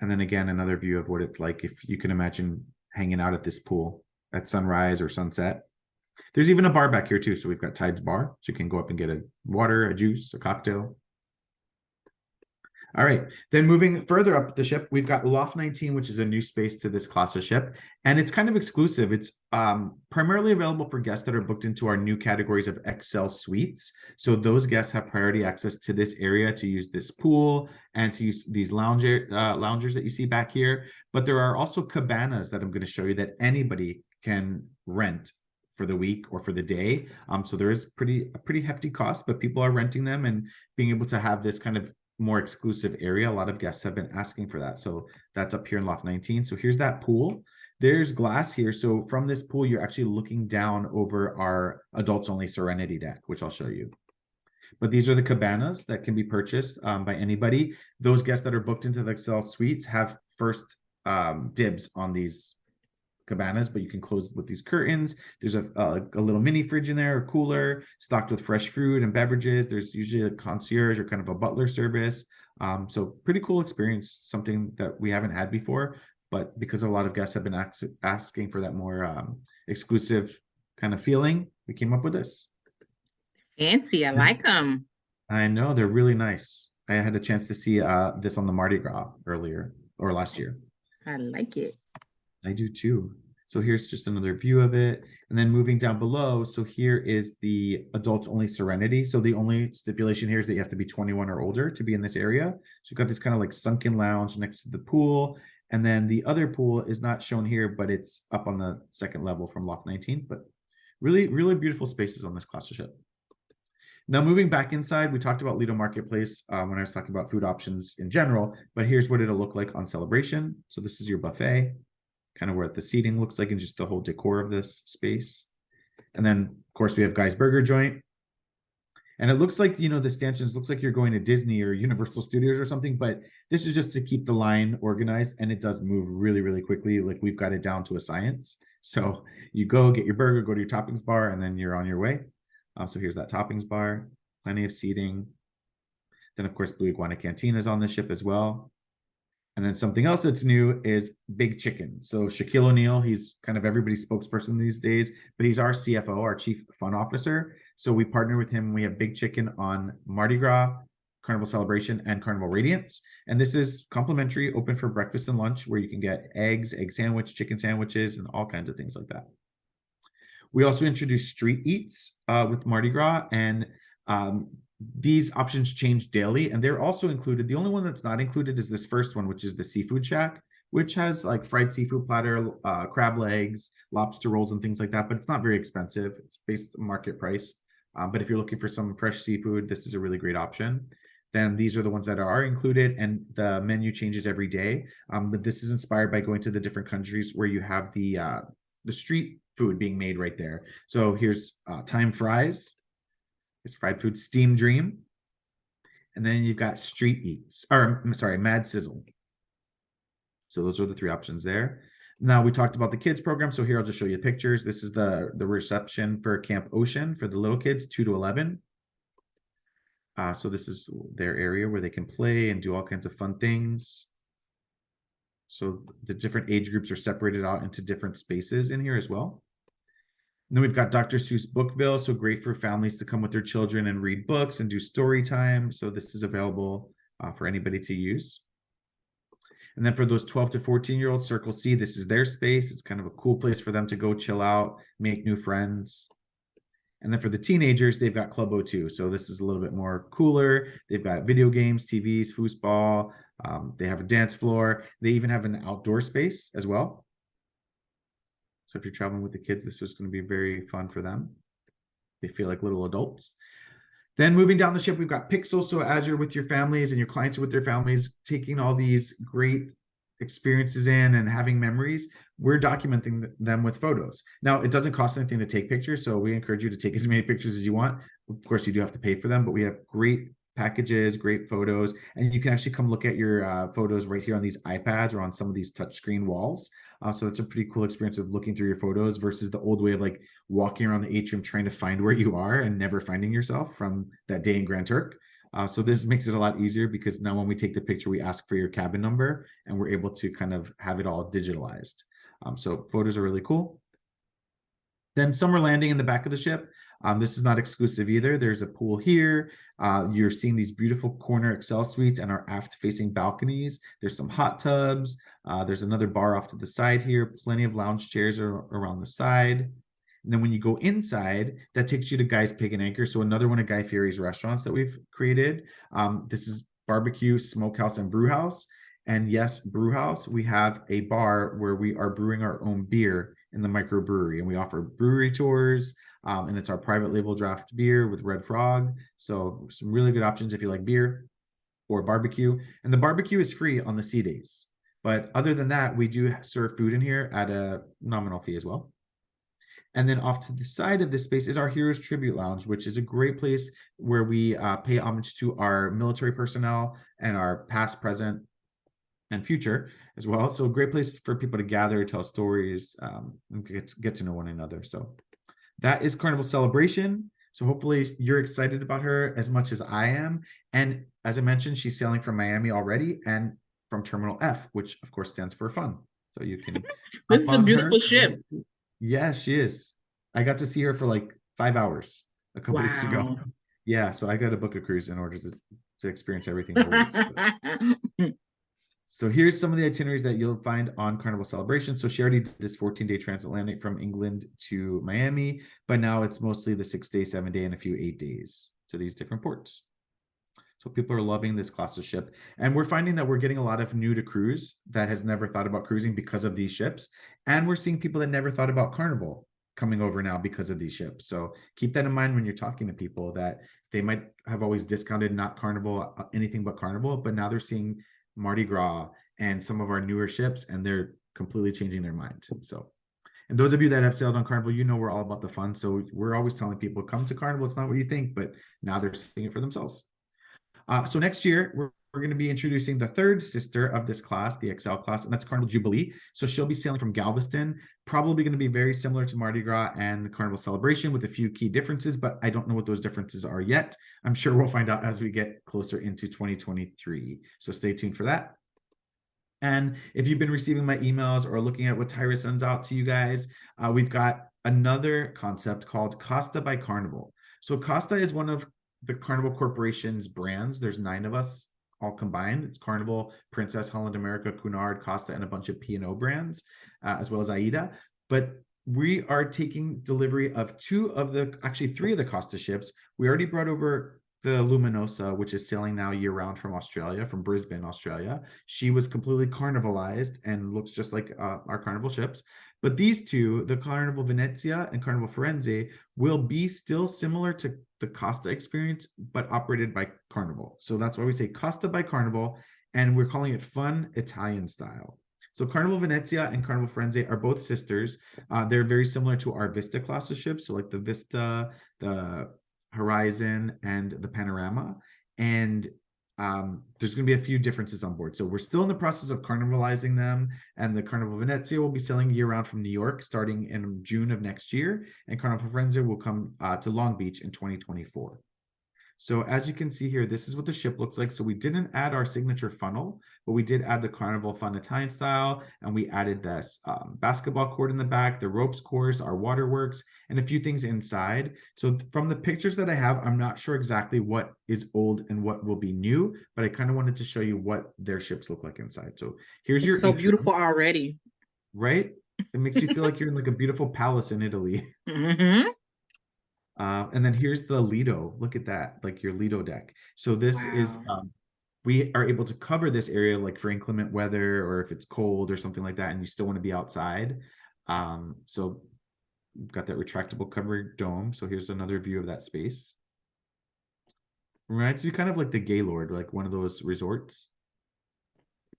And then again, another view of what it's like if you can imagine hanging out at this pool at sunrise or sunset. There's even a bar back here too. So we've got Tide's Bar. So you can go up and get a water, a juice, a cocktail. All right, then moving further up the ship, we've got Loft 19, which is a new space to this class of ship, and it's kind of exclusive. It's primarily available for guests that are booked into our new categories of XL suites. So those guests have priority access to this area to use this pool and to use these loungers that you see back here. But there are also cabanas that I'm going to show you that anybody can rent for the week or for the day. So there is a pretty hefty cost, but people are renting them and being able to have this kind of more exclusive area. A lot of guests have been asking for that. So that's up here in Loft 19. So here's that pool. There's glass here. So from this pool, you're actually looking down over our adults only Serenity deck, which I'll show you. But these are the cabanas that can be purchased by anybody. Those guests that are booked into the XL suites have first dibs on these cabanas, but you can close with these curtains. There's a little mini fridge in there, a cooler stocked with fresh fruit and beverages. There's usually a concierge or kind of a butler service. So pretty cool experience, something that we haven't had before, but because a lot of guests have been asking for that more exclusive kind of feeling, we came up with this. Fancy, I like them. I know, they're really nice. I had a chance to see this on the Mardi Gras last year. I like it. I do too. So here's just another view of it. And then moving down below, so here is the adults only Serenity. So the only stipulation here is that you have to be 21 or older to be in this area. So you've got this kind of like sunken lounge next to the pool. And then the other pool is not shown here, but it's up on the second level from Loft 19. But really, really beautiful spaces on this class of ship. Now, moving back inside, we talked about Lido Marketplace when I was talking about food options in general, but here's what it'll look like on Celebration. So this is your buffet, kind of what the seating looks like and just the whole decor of this space. And then, of course, we have Guy's Burger Joint. And it looks like, you know, the stanchions looks like you're going to Disney or Universal Studios or something, but this is just to keep the line organized, and it does move really, really quickly. Like, we've got it down to a science. So you go get your burger, go to your toppings bar, and then you're on your way. So here's that toppings bar, plenty of seating. Then, of course, Blue Iguana Cantina is on the ship as well. And then something else that's new is Big Chicken. So Shaquille O'Neal, he's kind of everybody's spokesperson these days, but he's our CFO, our Chief Fun Officer. So we partner with him. We have Big Chicken on Mardi Gras, Carnival Celebration, and Carnival Radiance. And this is complimentary, open for breakfast and lunch, where you can get eggs, egg sandwich, chicken sandwiches, and all kinds of things like that. We also introduced Street Eats with Mardi Gras, and these options change daily, and they're also included. The only one that's not included is this first one, which is the Seafood Shack, which has like fried seafood platter, crab legs, lobster rolls, and things like that, but it's not very expensive. It's based on market price. But if you're looking for some fresh seafood, this is a really great option. Then these are the ones that are included, and the menu changes every day. But this is inspired by going to the different countries where you have the street food being made right there. So here's Time Fries. It's fried food, Steam Dream. And then you've got Street Eats, or I'm sorry, Mad Sizzle. So those are the three options there. Now we talked about the kids program. So here I'll just show you pictures. This is the reception for Camp Ocean for the little kids, 2 to 11. So this is their area where they can play and do all kinds of fun things. So the different age groups are separated out into different spaces in here as well. And then we've got Dr. Seuss Bookville, so great for families to come with their children and read books and do story time. So this is available for anybody to use. And then for those 12 to 14-year-olds, Circle C, this is their space. It's kind of a cool place for them to go chill out, make new friends. And then for the teenagers, they've got Club O2. So this is a little bit more cooler. They've got video games, TVs, foosball. They have a dance floor. They even have an outdoor space as well. So if you're traveling with the kids, this is going to be very fun for them. They feel like little adults. Then moving down the ship, we've got Pixel. So as you're with your families and your clients are with their families, taking all these great experiences in and having memories, we're documenting them with photos. Now, it doesn't cost anything to take pictures, so we encourage you to take as many pictures as you want. Of course, you do have to pay for them, but we have great packages, great photos, and you can actually come look at your photos right here on these iPads or on some of these touchscreen walls. So it's a pretty cool experience of looking through your photos versus the old way of like walking around the atrium trying to find where you are and never finding yourself from that day in Grand Turk. So this makes it a lot easier because now when we take the picture, we ask for your cabin number and we're able to kind of have it all digitalized. So photos are really cool. Then summer landing in the back of the ship. This is not exclusive either. There's a pool here. You're seeing these beautiful corner Excel suites and our aft-facing balconies. There's some hot tubs. There's another bar off to the side here. Plenty of lounge chairs around the side. And then when you go inside, that takes you to Guy's Pig and Anchor. So another one of Guy Fieri's restaurants that we've created. This is barbecue, smokehouse, and brew house. And yes, brew house, we have a bar where we are brewing our own beer in the microbrewery, and we offer brewery tours, and it's our private label draft beer with Red Frog. So some really good options if you like beer or barbecue. And the barbecue is free on the sea days. But other than that, we do serve food in here at a nominal fee as well. And then off to the side of this space is our Heroes Tribute Lounge, which is a great place where we pay homage to our military personnel and our past, present, and future as well. So a great place for people to gather, tell stories, and get to know one another. So that is Carnival Celebration. So hopefully you're excited about her as much as I am. And as I mentioned, she's sailing from Miami already and from Terminal F, which of course stands for fun. So you can. This is a beautiful ship. Yeah, she is. I got to see her for like 5 hours a couple weeks ago. Yeah, so I got to book a cruise in order to experience everything. So here's some of the itineraries that you'll find on Carnival Celebration. So she already did this 14-day transatlantic from England to Miami, but now it's mostly the 6-day, 7-day, and a few 8 days to these different ports. So people are loving this class of ship. And we're finding that we're getting a lot of new to cruise that has never thought about cruising because of these ships. And we're seeing people that never thought about Carnival coming over now because of these ships. So keep that in mind when you're talking to people, that they might have always discounted not Carnival, anything but Carnival, but now they're seeing Mardi Gras and some of our newer ships, and they're completely changing their mind. So, and those of you that have sailed on Carnival, you know we're all about the fun. So we're always telling people, come to Carnival. It's not what you think, but now they're seeing it for themselves. So next year, we're going to be introducing the third sister of this class, the XL class, and that's Carnival Jubilee. So she'll be sailing from Galveston, probably going to be very similar to Mardi Gras and the Carnival Celebration with a few key differences, but I don't know what those differences are yet. I'm sure we'll find out as we get closer into 2023. So stay tuned for that. And if you've been receiving my emails or looking at what Tyra sends out to you guys, we've got another concept called Costa by Carnival. So Costa is one of the Carnival Corporation's brands. There's 9 of us all combined. It's Carnival, Princess, Holland America, Cunard, Costa, and a bunch of P&O brands, as well as AIDA. But we are taking delivery of 3 of the Costa ships. We already brought over the Luminosa, which is sailing now year-round from Australia, from Brisbane, Australia. She was completely carnivalized and looks just like our Carnival ships. But these 2, the Carnival Venezia and Carnival Firenze, will be still similar to the Costa experience, but operated by Carnival. So that's why we say Costa by Carnival, and we're calling it fun Italian style. So Carnival Venezia and Carnival Firenze are both sisters. They're very similar to our Vista class of ships, so like the Vista, the Horizon, and the Panorama. And there's going to be a few differences on board. So we're still in the process of carnivalizing them, and the Carnival Venezia will be selling year-round from New York starting in June of next year, and Carnival Firenze will come to Long Beach in 2024. So as you can see here, this is what the ship looks like. So we didn't add our signature funnel, but we did add the Carnival Fun Italian style, and we added this basketball court in the back, the ropes course, our waterworks, and a few things inside. So from the pictures that I have, I'm not sure exactly what is old and what will be new, but I kind of wanted to show you what their ships look like inside. So here's your It's so atrium, beautiful already. right? It makes you feel like you're in like a beautiful palace in Italy. Mm-hmm. And then here's the Lido. Look at that, like your Lido deck. So this is, Wow. we are able to cover this area like for inclement weather or if it's cold or something like that, and you still want to be outside. So we've got that retractable covered dome. So here's another view of that space. Reminds me kind of like the Gaylord, like one of those resorts.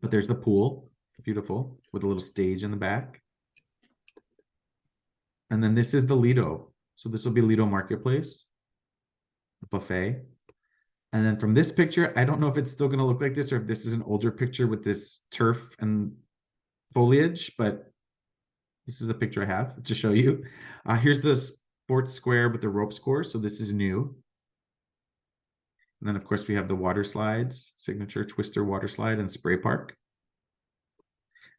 But there's the pool, beautiful, with a little stage in the back. And then this is the Lido. So this will be Lido Marketplace, buffet. And then from this picture, I don't know if it's still going to look like this or if this is an older picture with this turf and foliage, but this is the picture I have to show you. Here's the sports square with the ropes course. So this is new. And then of course we have the water slides, signature twister water slide and spray park.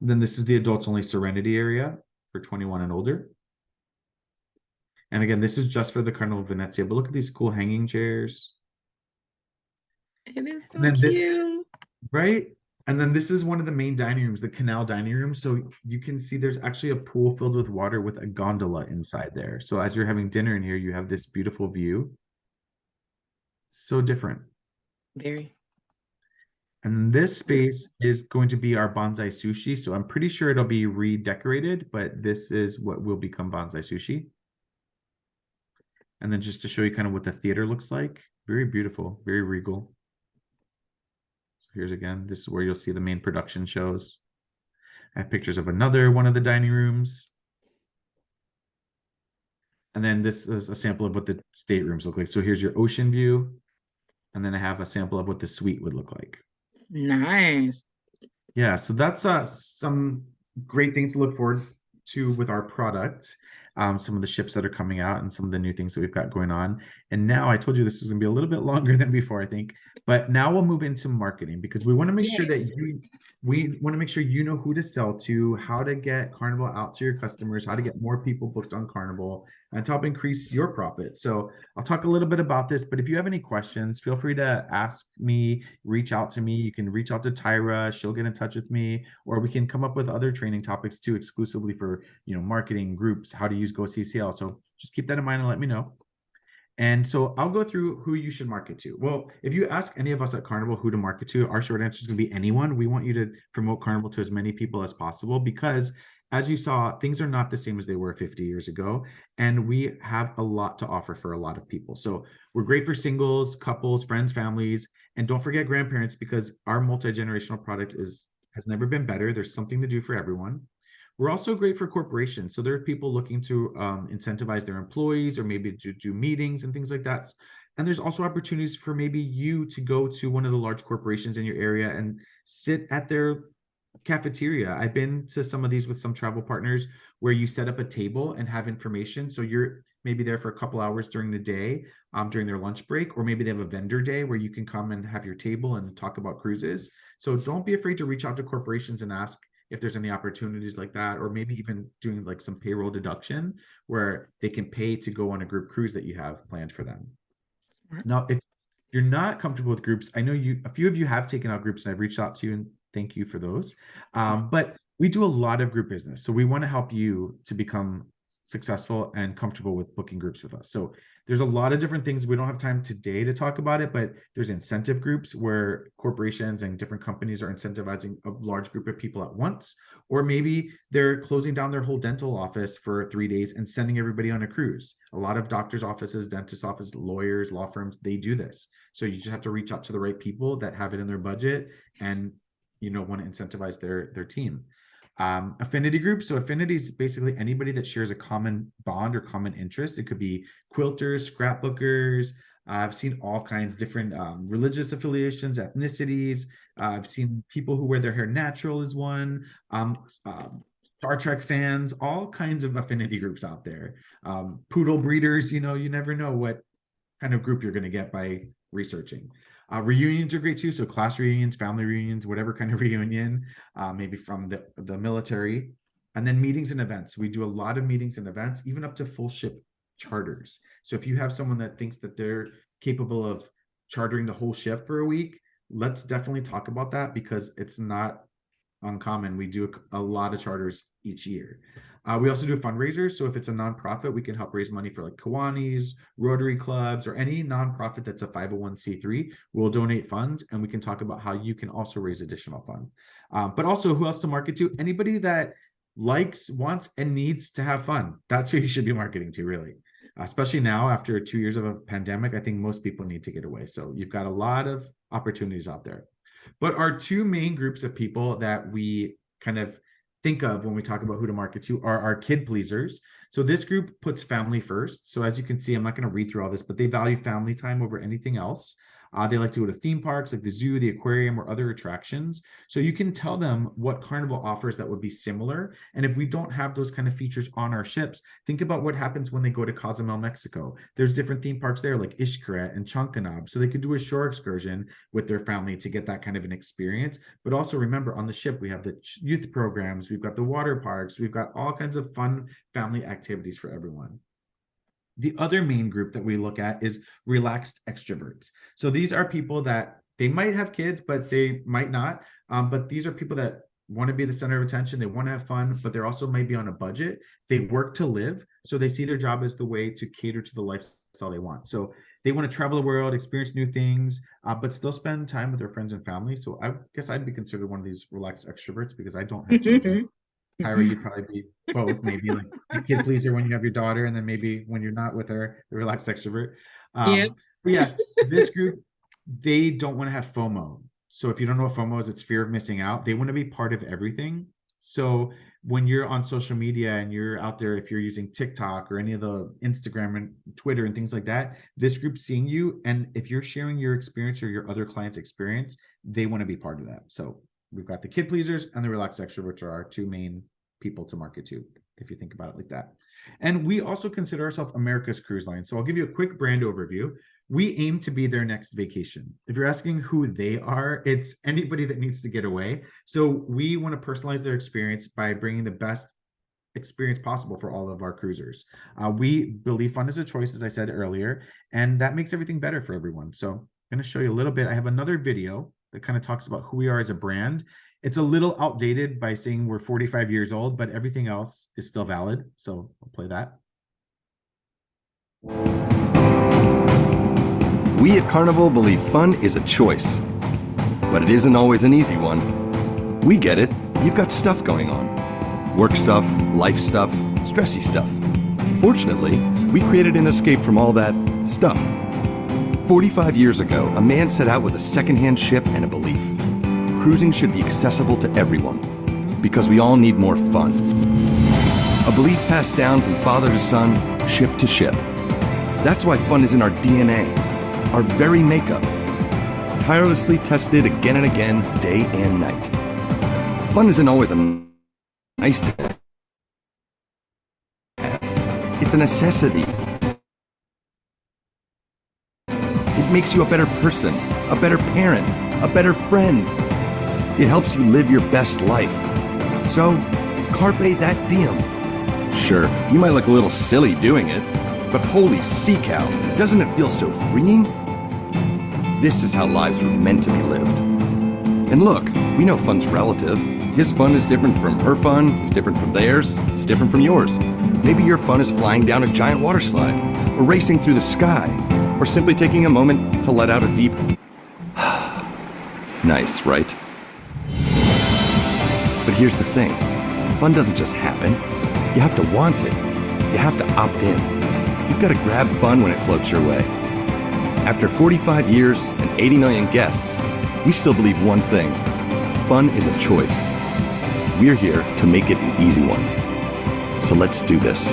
And then this is the adults only Serenity area for 21 and older. And again, this is just for the Carnival Venezia, but look at these cool hanging chairs. It is so And then cute. this, right? And then this is one of the main dining rooms, the canal dining room. So you can see there's actually a pool filled with water with a gondola inside there. So as you're having dinner in here, you have this beautiful view. So different. Very. And this space is going to be our bonsai sushi. So I'm pretty sure it'll be redecorated, but this is what will become bonsai sushi. And then just to show you kind of what the theater looks like, very beautiful, very regal. So here's again, this is where you'll see the main production shows. I have pictures of another one of the dining rooms. And then this is a sample of what the staterooms look like. So here's your ocean view. And then I have a sample of what the suite would look like. Nice. Yeah, so that's some great things to look forward to with our product. Some of the ships that are coming out and some of the new things that we've got going on. And now I told you this was gonna be a little bit longer than before, I think, but now we'll move into marketing because we want to make sure that we want to make sure you know who to sell to, how to get Carnival out to your customers, how to get more people booked on Carnival, and to help increase your profit. So I'll talk a little bit about this, but if you have any questions, feel free to ask me, reach out to me. You can reach out to Tyra, she'll get in touch with me, or we can come up with other training topics too, exclusively for, you know, marketing groups, how to use GoCCL. So just keep that in mind and let me know. And so I'll go through who you should market to. Well, if you ask any of us at Carnival who to market to, our short answer is going to be anyone. We want you to promote Carnival to as many people as possible because, as you saw, things are not the same as they were 50 years ago. And we have a lot to offer for a lot of people. So we're great for singles, couples, friends, families, and don't forget grandparents because our multi-generational product has never been better. There's something to do for everyone. We're also great for corporations. So there are people looking to incentivize their employees or maybe to do meetings and things like that. And there's also opportunities for maybe you to go to one of the large corporations in your area and sit at their cafeteria. I've been to some of these with some travel partners where you set up a table and have information. So you're maybe there for a couple hours during the day, during their lunch break, or maybe they have a vendor day where you can come and have your table and talk about cruises. So don't be afraid to reach out to corporations and ask if there's any opportunities like that, or maybe even doing like some payroll deduction where they can pay to go on a group cruise that you have planned for them. Now, if you're not comfortable with groups, I know a few of you have taken out groups and I've reached out to you and thank you for those. But we do a lot of group business. So we want to help you to become successful and comfortable with booking groups with us. So there's a lot of different things. We don't have time today to talk about it, but there's incentive groups where corporations and different companies are incentivizing a large group of people at once, or maybe they're closing down their whole dental office for 3 days and sending everybody on a cruise. A lot of doctors' offices, dentist offices, lawyers, law firms, they do this. So you just have to reach out to the right people that have it in their budget and, you know, want to incentivize their team. Affinity groups. So affinity is basically anybody that shares a common bond or common interest. It could be quilters, scrapbookers, I've seen all kinds, different religious affiliations, ethnicities. I've seen people who wear their hair natural is one. Star Trek fans, all kinds of affinity groups out there. Poodle breeders, you never know what kind of group you're going to get by researching. Reunions are great too. So class reunions, family reunions, whatever kind of reunion, maybe from the military. And then meetings and events. We do a lot of meetings and events, even up to full ship charters. So if you have someone that thinks that they're capable of chartering the whole ship for a week, let's definitely talk about that, because it's not uncommon. We do a lot of charters each year. We also do fundraisers. So if it's a nonprofit, we can help raise money for like Kiwanis, Rotary clubs, or any nonprofit that's a 501c3. We'll donate funds, and we can talk about how you can also raise additional funds. But also, who else to market to? Anybody that likes, wants, and needs to have fun. That's who you should be marketing to, really. Especially now, after 2 years of a pandemic, I think most people need to get away. So you've got a lot of opportunities out there. But our two main groups of people that we kind of think of when we talk about who to market to are our kid pleasers. So this group puts family first. So as you can see, I'm not going to read through all this, but they value family time over anything else. They like to go to theme parks like the zoo, the aquarium, or other attractions. So you can tell them what Carnival offers that would be similar. And if we don't have those kind of features on our ships, think about what happens when they go to Cozumel, Mexico. There's different theme parks there like Xcaret and Chankanaab. So they could do a shore excursion with their family to get that kind of an experience. But also remember, on the ship, we have the youth programs, we've got the water parks, we've got all kinds of fun family activities for everyone. The other main group that we look at is relaxed extroverts. So these are people that they might have kids, but they might not. But these are people that want to be the center of attention. They want to have fun, but they're also maybe on a budget. They work to live. So they see their job as the way to cater to the lifestyle they want. So they want to travel the world, experience new things, but still spend time with their friends and family. So I guess I'd be considered one of these relaxed extroverts because I don't have children. Tyra, you'd probably be both, maybe like a kid pleaser when you have your daughter, and then maybe when you're not with her, the relaxed extrovert. But yeah, this group, they don't want to have FOMO. So if you don't know what FOMO is, it's fear of missing out. They want to be part of everything. So when you're on social media and you're out there, if you're using TikTok or any of the Instagram and Twitter and things like that, this group's seeing you. And if you're sharing your experience or your other clients' experience, they want to be part of that. So we've got the kid pleasers and the relaxed extroverts are our two main people to market to, if you think about it like that. And we also consider ourselves America's cruise line. So I'll give you a quick brand overview. We aim to be their next vacation. If you're asking who they are, it's anybody that needs to get away. So we want to personalize their experience by bringing the best experience possible for all of our cruisers. We believe fun is a choice, as I said earlier, and that makes everything better for everyone. So I'm going to show you a little bit. I have another video that kind of talks about who we are as a brand. It's a little outdated by saying we're 45 years old, but everything else is still valid. So I'll play that. We at Carnival believe fun is a choice, but it isn't always an easy one. We get it. You've got stuff going on. Work stuff, life stuff, stressy stuff. Fortunately, we created an escape from all that stuff. 45 years ago, a man set out with a second-hand ship and a belief. Cruising should be accessible to everyone, because we all need more fun. A belief passed down from father to son, ship to ship. That's why fun is in our DNA, our very makeup. Tirelessly tested again and again, day and night. Fun isn't always a nice to have. It's a necessity. It makes you a better person, a better parent, a better friend. It helps you live your best life. So, carpe that diem. Sure, you might look a little silly doing it, but holy sea cow, doesn't it feel so freeing? This is how lives were meant to be lived. And look, we know fun's relative. His fun is different from her fun, it's different from theirs, it's different from yours. Maybe your fun is flying down a giant water slide, or racing through the sky, or simply taking a moment to let out a deep nice, right? But here's the thing, fun doesn't just happen. You have to want it. You have to opt in. You've got to grab fun when it floats your way. After 45 years and 80 million guests, we still believe one thing. Fun is a choice. We're here to make it an easy one. So let's do this.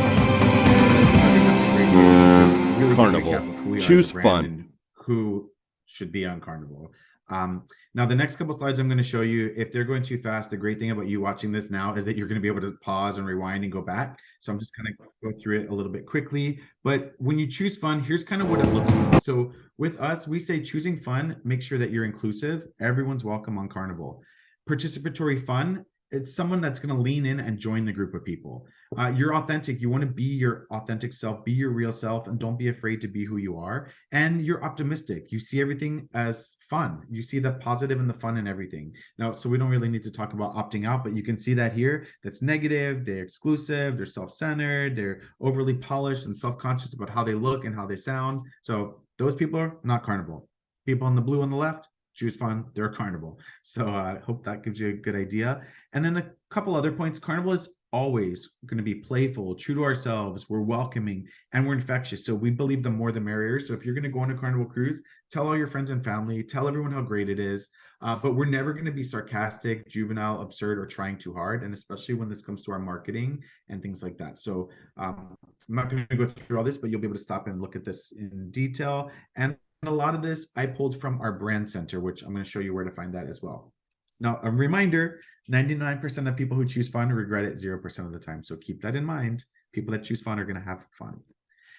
Really Carnival. recap of who we are as Choose a brand fun. and who should be on Carnival. Now, the next couple slides I'm going to show you, if they're going too fast, the great thing about you watching this now is that you're going to be able to pause and rewind and go back. So I'm just kind of go through it a little bit quickly. But when you choose fun, here's kind of what it looks like. So with us, we say choosing fun, make sure that you're inclusive. Everyone's welcome on Carnival. Participatory fun, it's someone that's going to lean in and join the group of people. You're authentic. You want to be your authentic self, be your real self, and don't be afraid to be who you are. And you're optimistic. You see everything as fun. You see the positive and the fun in everything. Now, so we don't really need to talk about opting out, but you can see that here. That's negative. They're exclusive. They're self-centered. They're overly polished and self-conscious about how they look and how they sound. So those people are not Carnival. People in the blue on the left, choose fun, they're Carnival. So I hope that gives you a good idea. And then a couple other points. Carnival is always going to be playful, true to ourselves. We're welcoming and we're infectious. So we believe the more the merrier. So if you're going to go on a Carnival cruise, tell all your friends and family, tell everyone how great it is. But we're never going to be sarcastic, juvenile, absurd, or trying too hard. And especially when this comes to our marketing and things like that. So I'm not going to go through all this, but you'll be able to stop and look at this in detail. And a lot of this I pulled from our brand center, which I'm going to show you where to find that as well. Now, a reminder, 99% of people who choose fun regret it 0% of the time. So keep that in mind. People that choose fun are going to have fun.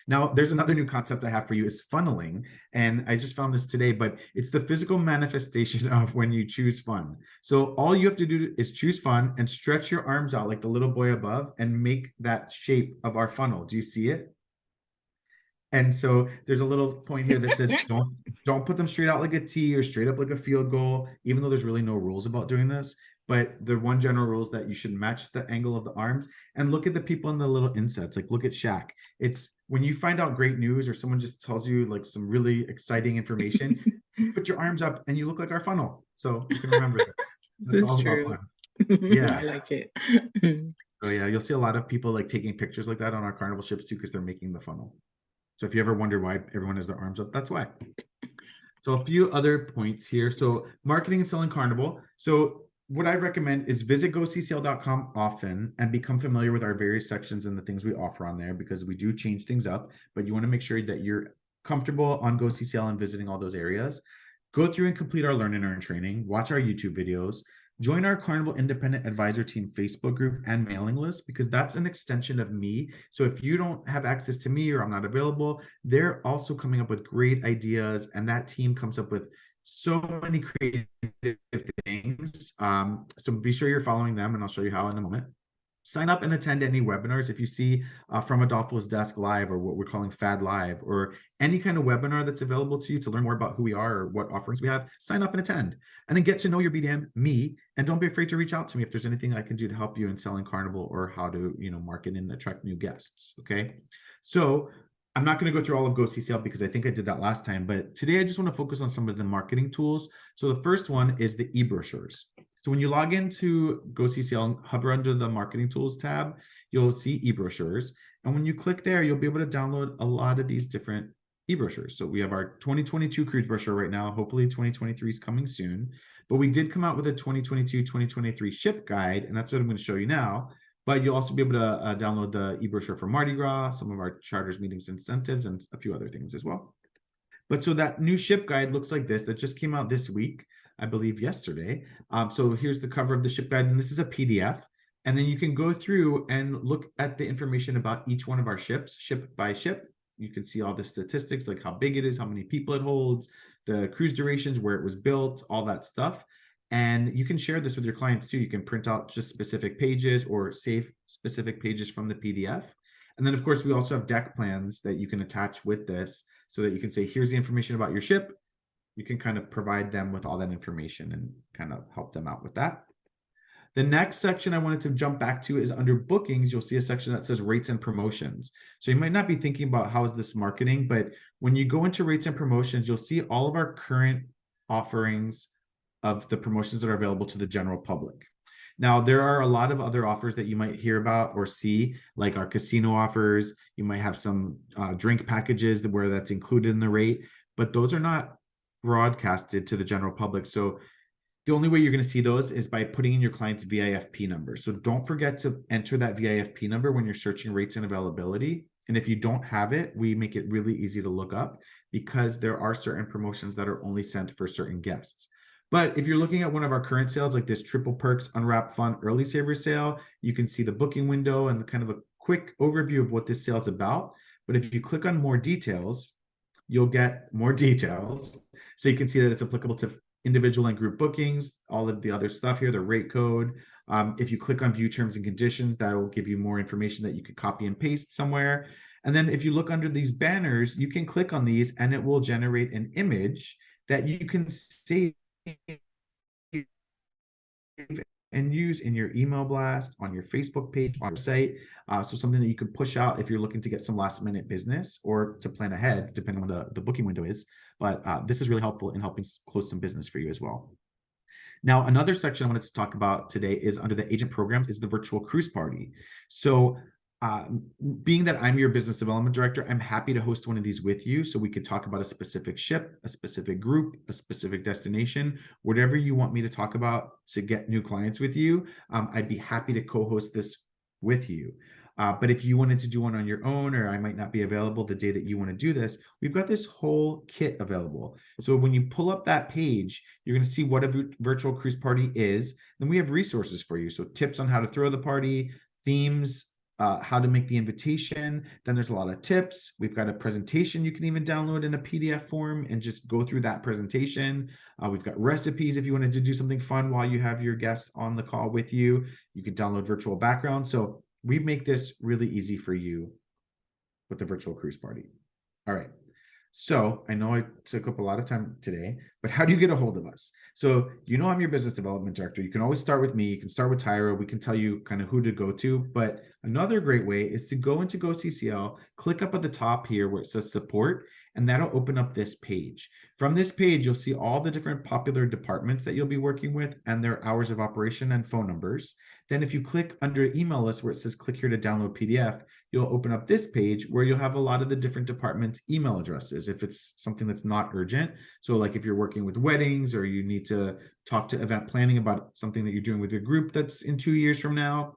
Now, there's another new concept I have for you is funneling. And I just found this today, but it's the physical manifestation of when you choose fun. So all you have to do is choose fun and stretch your arms out like the little boy above and make that shape of our funnel. Do you see it? And so there's a little point here that says don't put them straight out like a T or straight up like a field goal, even though there's really no rules about doing this. But the one general rule is that you should match the angle of the arms and look at the people in the little insets. Like look at Shaq. It's when you find out great news or someone just tells you like some really exciting information, put your arms up and you look like our funnel. So you can remember that. This is true. Yeah, I like it. So yeah, you'll see a lot of people like taking pictures like that on our Carnival ships too, because they're making the funnel. So if you ever wonder why everyone has their arms up, that's why. So a few other points here. So marketing and selling Carnival. So what I recommend is visit goccl.com often and become familiar with our various sections and the things we offer on there, because we do change things up, but you want to make sure that you're comfortable on GoCCL and visiting all those areas. Go through and complete our Learn and Earn training, watch our YouTube videos, join our Carnival Independent Advisor Team Facebook group and mailing list, because that's an extension of me. So if you don't have access to me or I'm not available, they're also coming up with great ideas, and that team comes up with so many creative things. So be sure you're following them, and I'll show you how in a moment. Sign up and attend any webinars. If you see From Adolfo's Desk Live, or what we're calling FAD Live, or any kind of webinar that's available to you to learn more about who we are or what offerings we have, sign up and attend. And then get to know your BDM, me, and don't be afraid to reach out to me if there's anything I can do to help you in selling Carnival or how to, market and attract new guests, okay? So I'm not going to go through all of GoCCL because I think I did that last time, but today I just want to focus on some of the marketing tools. So the first one is the e-brochures. So when you log into GoCCL and hover under the marketing tools tab, you'll see e-brochures. And when you click there, you'll be able to download a lot of these different e-brochures. So we have our 2022 cruise brochure right now. Hopefully 2023 is coming soon. But we did come out with a 2022-2023 ship guide, and that's what I'm going to show you now. But you'll also be able to download the e-brochure for Mardi Gras, some of our charters, meetings, incentives, and a few other things as well. But so that new ship guide looks like this. That just came out this week, I believe yesterday. So here's the cover of the ship guide, and this is a PDF. And then you can go through and look at the information about each one of our ships, ship by ship. You can see all the statistics, like how big it is, how many people it holds, the cruise durations, where it was built, all that stuff. And you can share this with your clients too. You can print out just specific pages or save specific pages from the PDF. And then of course, we also have deck plans that you can attach with this so that you can say, here's the information about your ship. You can kind of provide them with all that information and kind of help them out with that. The next section I wanted to jump back to is under bookings. You'll see a section that says rates and promotions. So you might not be thinking about how is this marketing, but when you go into rates and promotions, you'll see all of our current offerings of the promotions that are available to the general public. Now, there are a lot of other offers that you might hear about or see, like our casino offers. You might have some drink packages where that's included in the rate, but those are not broadcasted to the general public. So the only way you're going to see those is by putting in your client's VIFP number. So don't forget to enter that VIFP number when you're searching rates and availability. And if you don't have it, we make it really easy to look up because there are certain promotions that are only sent for certain guests. But if you're looking at one of our current sales, like this Triple Perks Unwrapped Fun Early Saver sale, you can see the booking window and kind of a quick overview of what this sale is about. But if you click on more details, you'll get more details. So you can see that it's applicable to individual and group bookings, all of the other stuff here, the rate code. If you click on view terms and conditions, that will give you more information that you could copy and paste somewhere. And then if you look under these banners, you can click on these and it will generate an image that you can save and use in your email blast, on your Facebook page, on your site. So something that you could push out if you're looking to get some last minute business or to plan ahead, depending on the booking window is. But this is really helpful in helping close some business for you as well. Now, another section I wanted to talk about today is under the agent programs is the virtual cruise party. So being that I'm your business development director, I'm happy to host one of these with you so we could talk about a specific ship, a specific group, a specific destination, whatever you want me to talk about to get new clients with you. I'd be happy to co-host this with you. But if you wanted to do one on your own, or I might not be available the day that you want to do this, we've got this whole kit available. So when you pull up that page, you're going to see what a virtual cruise party is. Then we have resources for you. So tips on how to throw the party, themes, how to make the invitation. Then there's a lot of tips. We've got a presentation you can even download in a PDF form and just go through that presentation. We've got recipes if you wanted to do something fun while you have your guests on the call with you. You can download virtual background. So we make this really easy for you with the virtual cruise party. All right. So I know I took up a lot of time today, but how do you get a hold of us? So I'm your business development director. You can always start with me. You can start with Tyra. We can tell you kind of who to go to. But another great way is to go into GoCCL, click up at the top here where it says support, and that'll open up this page. From this page, you'll see all the different popular departments that you'll be working with and their hours of operation and phone numbers. Then if you click under email list where it says click here to download PDF, you'll open up this page where you'll have a lot of the different departments' email addresses if it's something that's not urgent. So like if you're working with weddings or you need to talk to event planning about something that you're doing with your group that's in 2 years from now,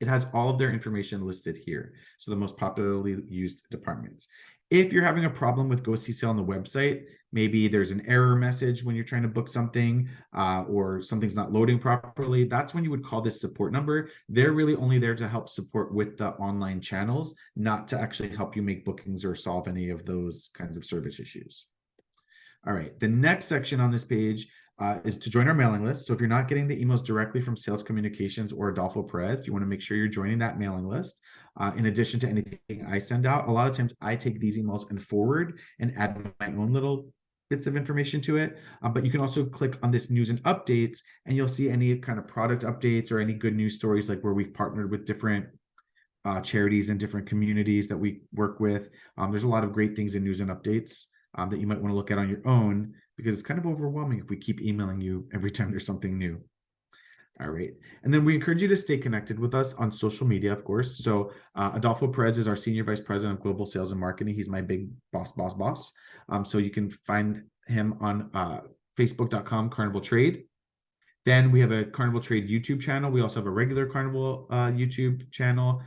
it has all of their information listed here. So the most popularly used departments. If you're having a problem with GoCCL on the website, maybe there's an error message when you're trying to book something or something's not loading properly, that's when you would call this support number. They're really only there to help support with the online channels, not to actually help you make bookings or solve any of those kinds of service issues. All right, the next section on this page is to join our mailing list. So if you're not getting the emails directly from Sales Communications or Adolfo Perez, you want to make sure you're joining that mailing list. In addition to anything I send out, a lot of times I take these emails and forward and add my own little bits of information to it. But you can also click on this news and updates, and you'll see any kind of product updates or any good news stories, like where we've partnered with different charities and different communities that we work with. There's a lot of great things in news and updates that you might want to look at on your own, because it's kind of overwhelming if we keep emailing you every time there's something new. All right. And then we encourage you to stay connected with us on social media, of course. So Adolfo Perez is our Senior Vice President of Global Sales and Marketing. He's my big boss. So you can find him on Facebook.com Carnival Trade. Then we have a Carnival Trade YouTube channel. We also have a regular Carnival YouTube channel.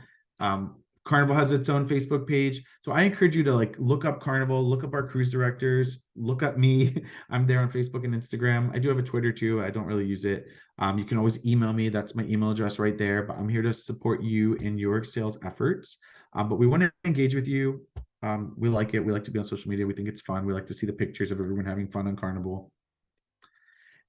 Carnival has its own Facebook page. So I encourage you to look up Carnival, look up our cruise directors, look up me. I'm there on Facebook and Instagram. I do have a Twitter too. I don't really use it. You can always email me. That's my email address right there. But I'm here to support you in your sales efforts. But we want to engage with you. We like it. We like to be on social media. We think it's fun. We like to see the pictures of everyone having fun on Carnival.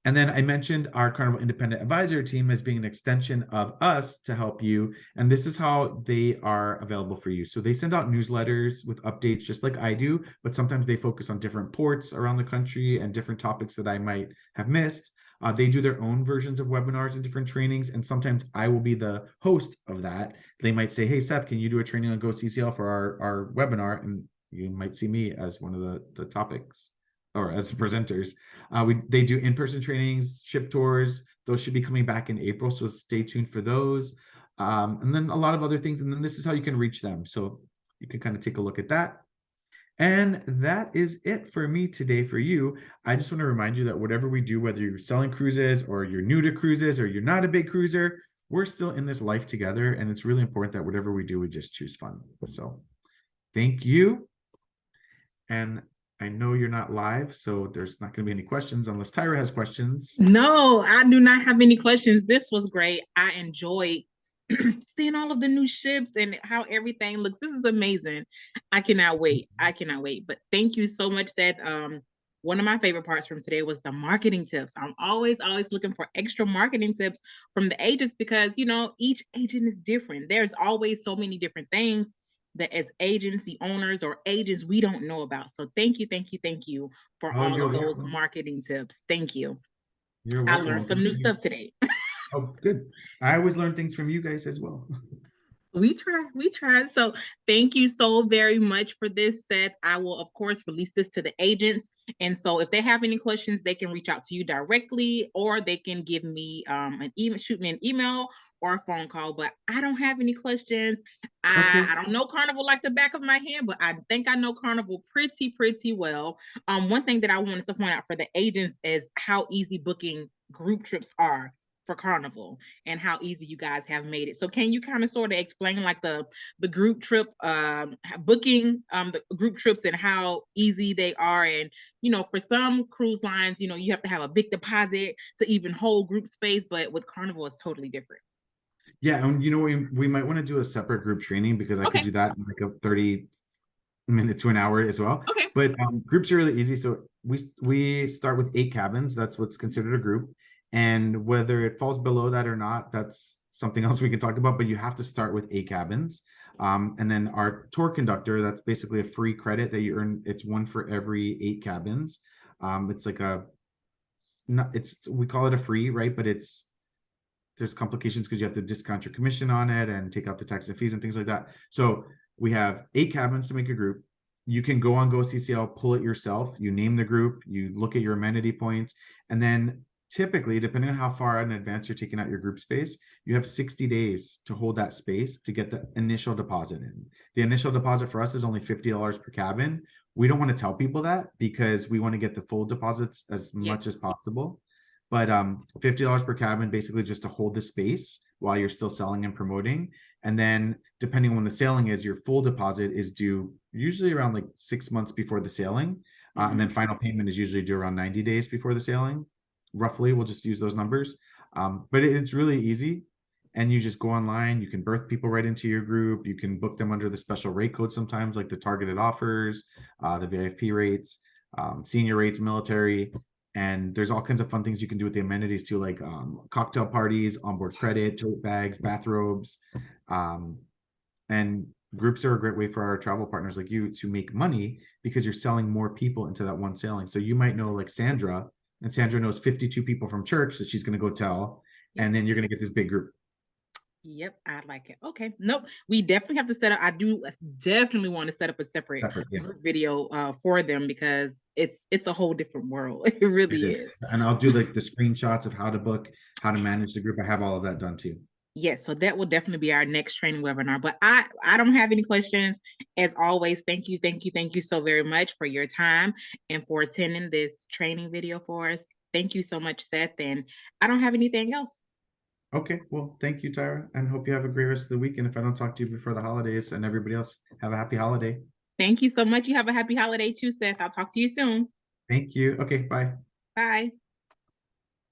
And then I mentioned our Carnival Independent Advisor team as being an extension of us to help you. And this is how they are available for you. So they send out newsletters with updates just like I do, but sometimes they focus on different ports around the country and different topics that I might have missed. They do their own versions of webinars and different trainings. And sometimes I will be the host of that. They might say, hey, Seth, can you do a training on GoCCL for our webinar? And you might see me as one of the topics, or as presenters. They do in-person trainings, ship tours. Those should be coming back in April, so stay tuned for those. And then a lot of other things. And then this is how you can reach them. So you can kind of take a look at that. And that is it for me today for you. I just want to remind you that whatever we do, whether you're selling cruises or you're new to cruises or you're not a big cruiser, we're still in this life together. And it's really important that whatever we do, we just choose fun. So Thank you. And I know you're not live, so there's not going to be any questions unless Tyra has questions. No, I do not have any questions. This was great. I enjoyed seeing all of the new ships and how everything looks. This is amazing. I cannot wait. I cannot wait. But thank you so much, Seth. One of my favorite parts from today was the marketing tips. I'm always looking for extra marketing tips from the agents because, you know, each agent is different. There's always so many different things that as agency owners or agents we don't know about. So thank you for Oh, all of you're those welcome. marketing tips. Thank you. You're I welcome. learned some new stuff today. Oh, good. I always learn things from you guys as well. We tried. So thank you so very much for this, Seth. I will, of course, release this to the agents. And so if they have any questions, they can reach out to you directly, or they can give me an email, shoot me an email or a phone call. But I don't have any questions. Okay. I don't know Carnival like the back of my hand, but I think I know Carnival pretty well. One thing that I wanted to point out for the agents is how easy booking group trips are for Carnival and how easy you guys have made it. So can you kind of sort of explain like the group trip booking the group trips and how easy they are? And you know, for some cruise lines, you know, you have to have a big deposit to even hold group space, but with Carnival it's totally different. Yeah, and you know, we might want to do a separate group training because I could Okay. do that in like a 30-minute to an hour as well. Okay. But groups are really easy. So we start with 8 cabins. That's what's considered a group. And whether it falls below that or not, that's something else we can talk about. But you have to start with 8 cabins. And then our tour conductor, that's basically a free credit that you earn. It's one for every 8 cabins. It's like we call it a free, right? But there's complications because you have to discount your commission on it and take out the tax and fees and things like that. So we have 8 cabins to make a group. You can go on GoCCL, pull it yourself. You name the group, you look at your amenity points, and then typically, depending on how far in advance you're taking out your group space, you have 60 days to hold that space to get the initial deposit in. The initial deposit for us is only $50 per cabin. We don't want to tell people that because we want to get the full deposits as much as possible. But $50 per cabin, basically just to hold the space while you're still selling and promoting. And then depending on when the sailing is, your full deposit is due usually around like 6 months before the sailing. And then final payment is usually due around 90 days before the sailing. Roughly, we'll just use those numbers. But it's really easy. And you just go online, you can birth people right into your group. You can book them under the special rate code sometimes, like the targeted offers, the VIP rates, senior rates, military. And there's all kinds of fun things you can do with the amenities too, like cocktail parties, onboard credit, tote bags, bathrobes. And groups are a great way for our travel partners like you to make money because you're selling more people into that one sailing. So you might know like Sandra, and Sandra knows 52 people from church that she's going to go tell, and then you're going to get this big group. Yep, I like it. Okay. Nope. We definitely have to set up. I do definitely want to set up a separate group video for them because it's a whole different world. It really is. And I'll do like the screenshots of how to book, how to manage the group. I have all of that done too. Yes, so that will definitely be our next training webinar. But I don't have any questions. As always, thank you so very much for your time and for attending this training video for us. Thank you so much, Seth. And I don't have anything else. Okay, well, thank you, Tyra, and hope you have a great rest of the week. And if I don't talk to you before the holidays, and everybody else, have a happy holiday. Thank you so much. You have a happy holiday too, Seth. I'll talk to you soon. Thank you. Okay, bye. Bye.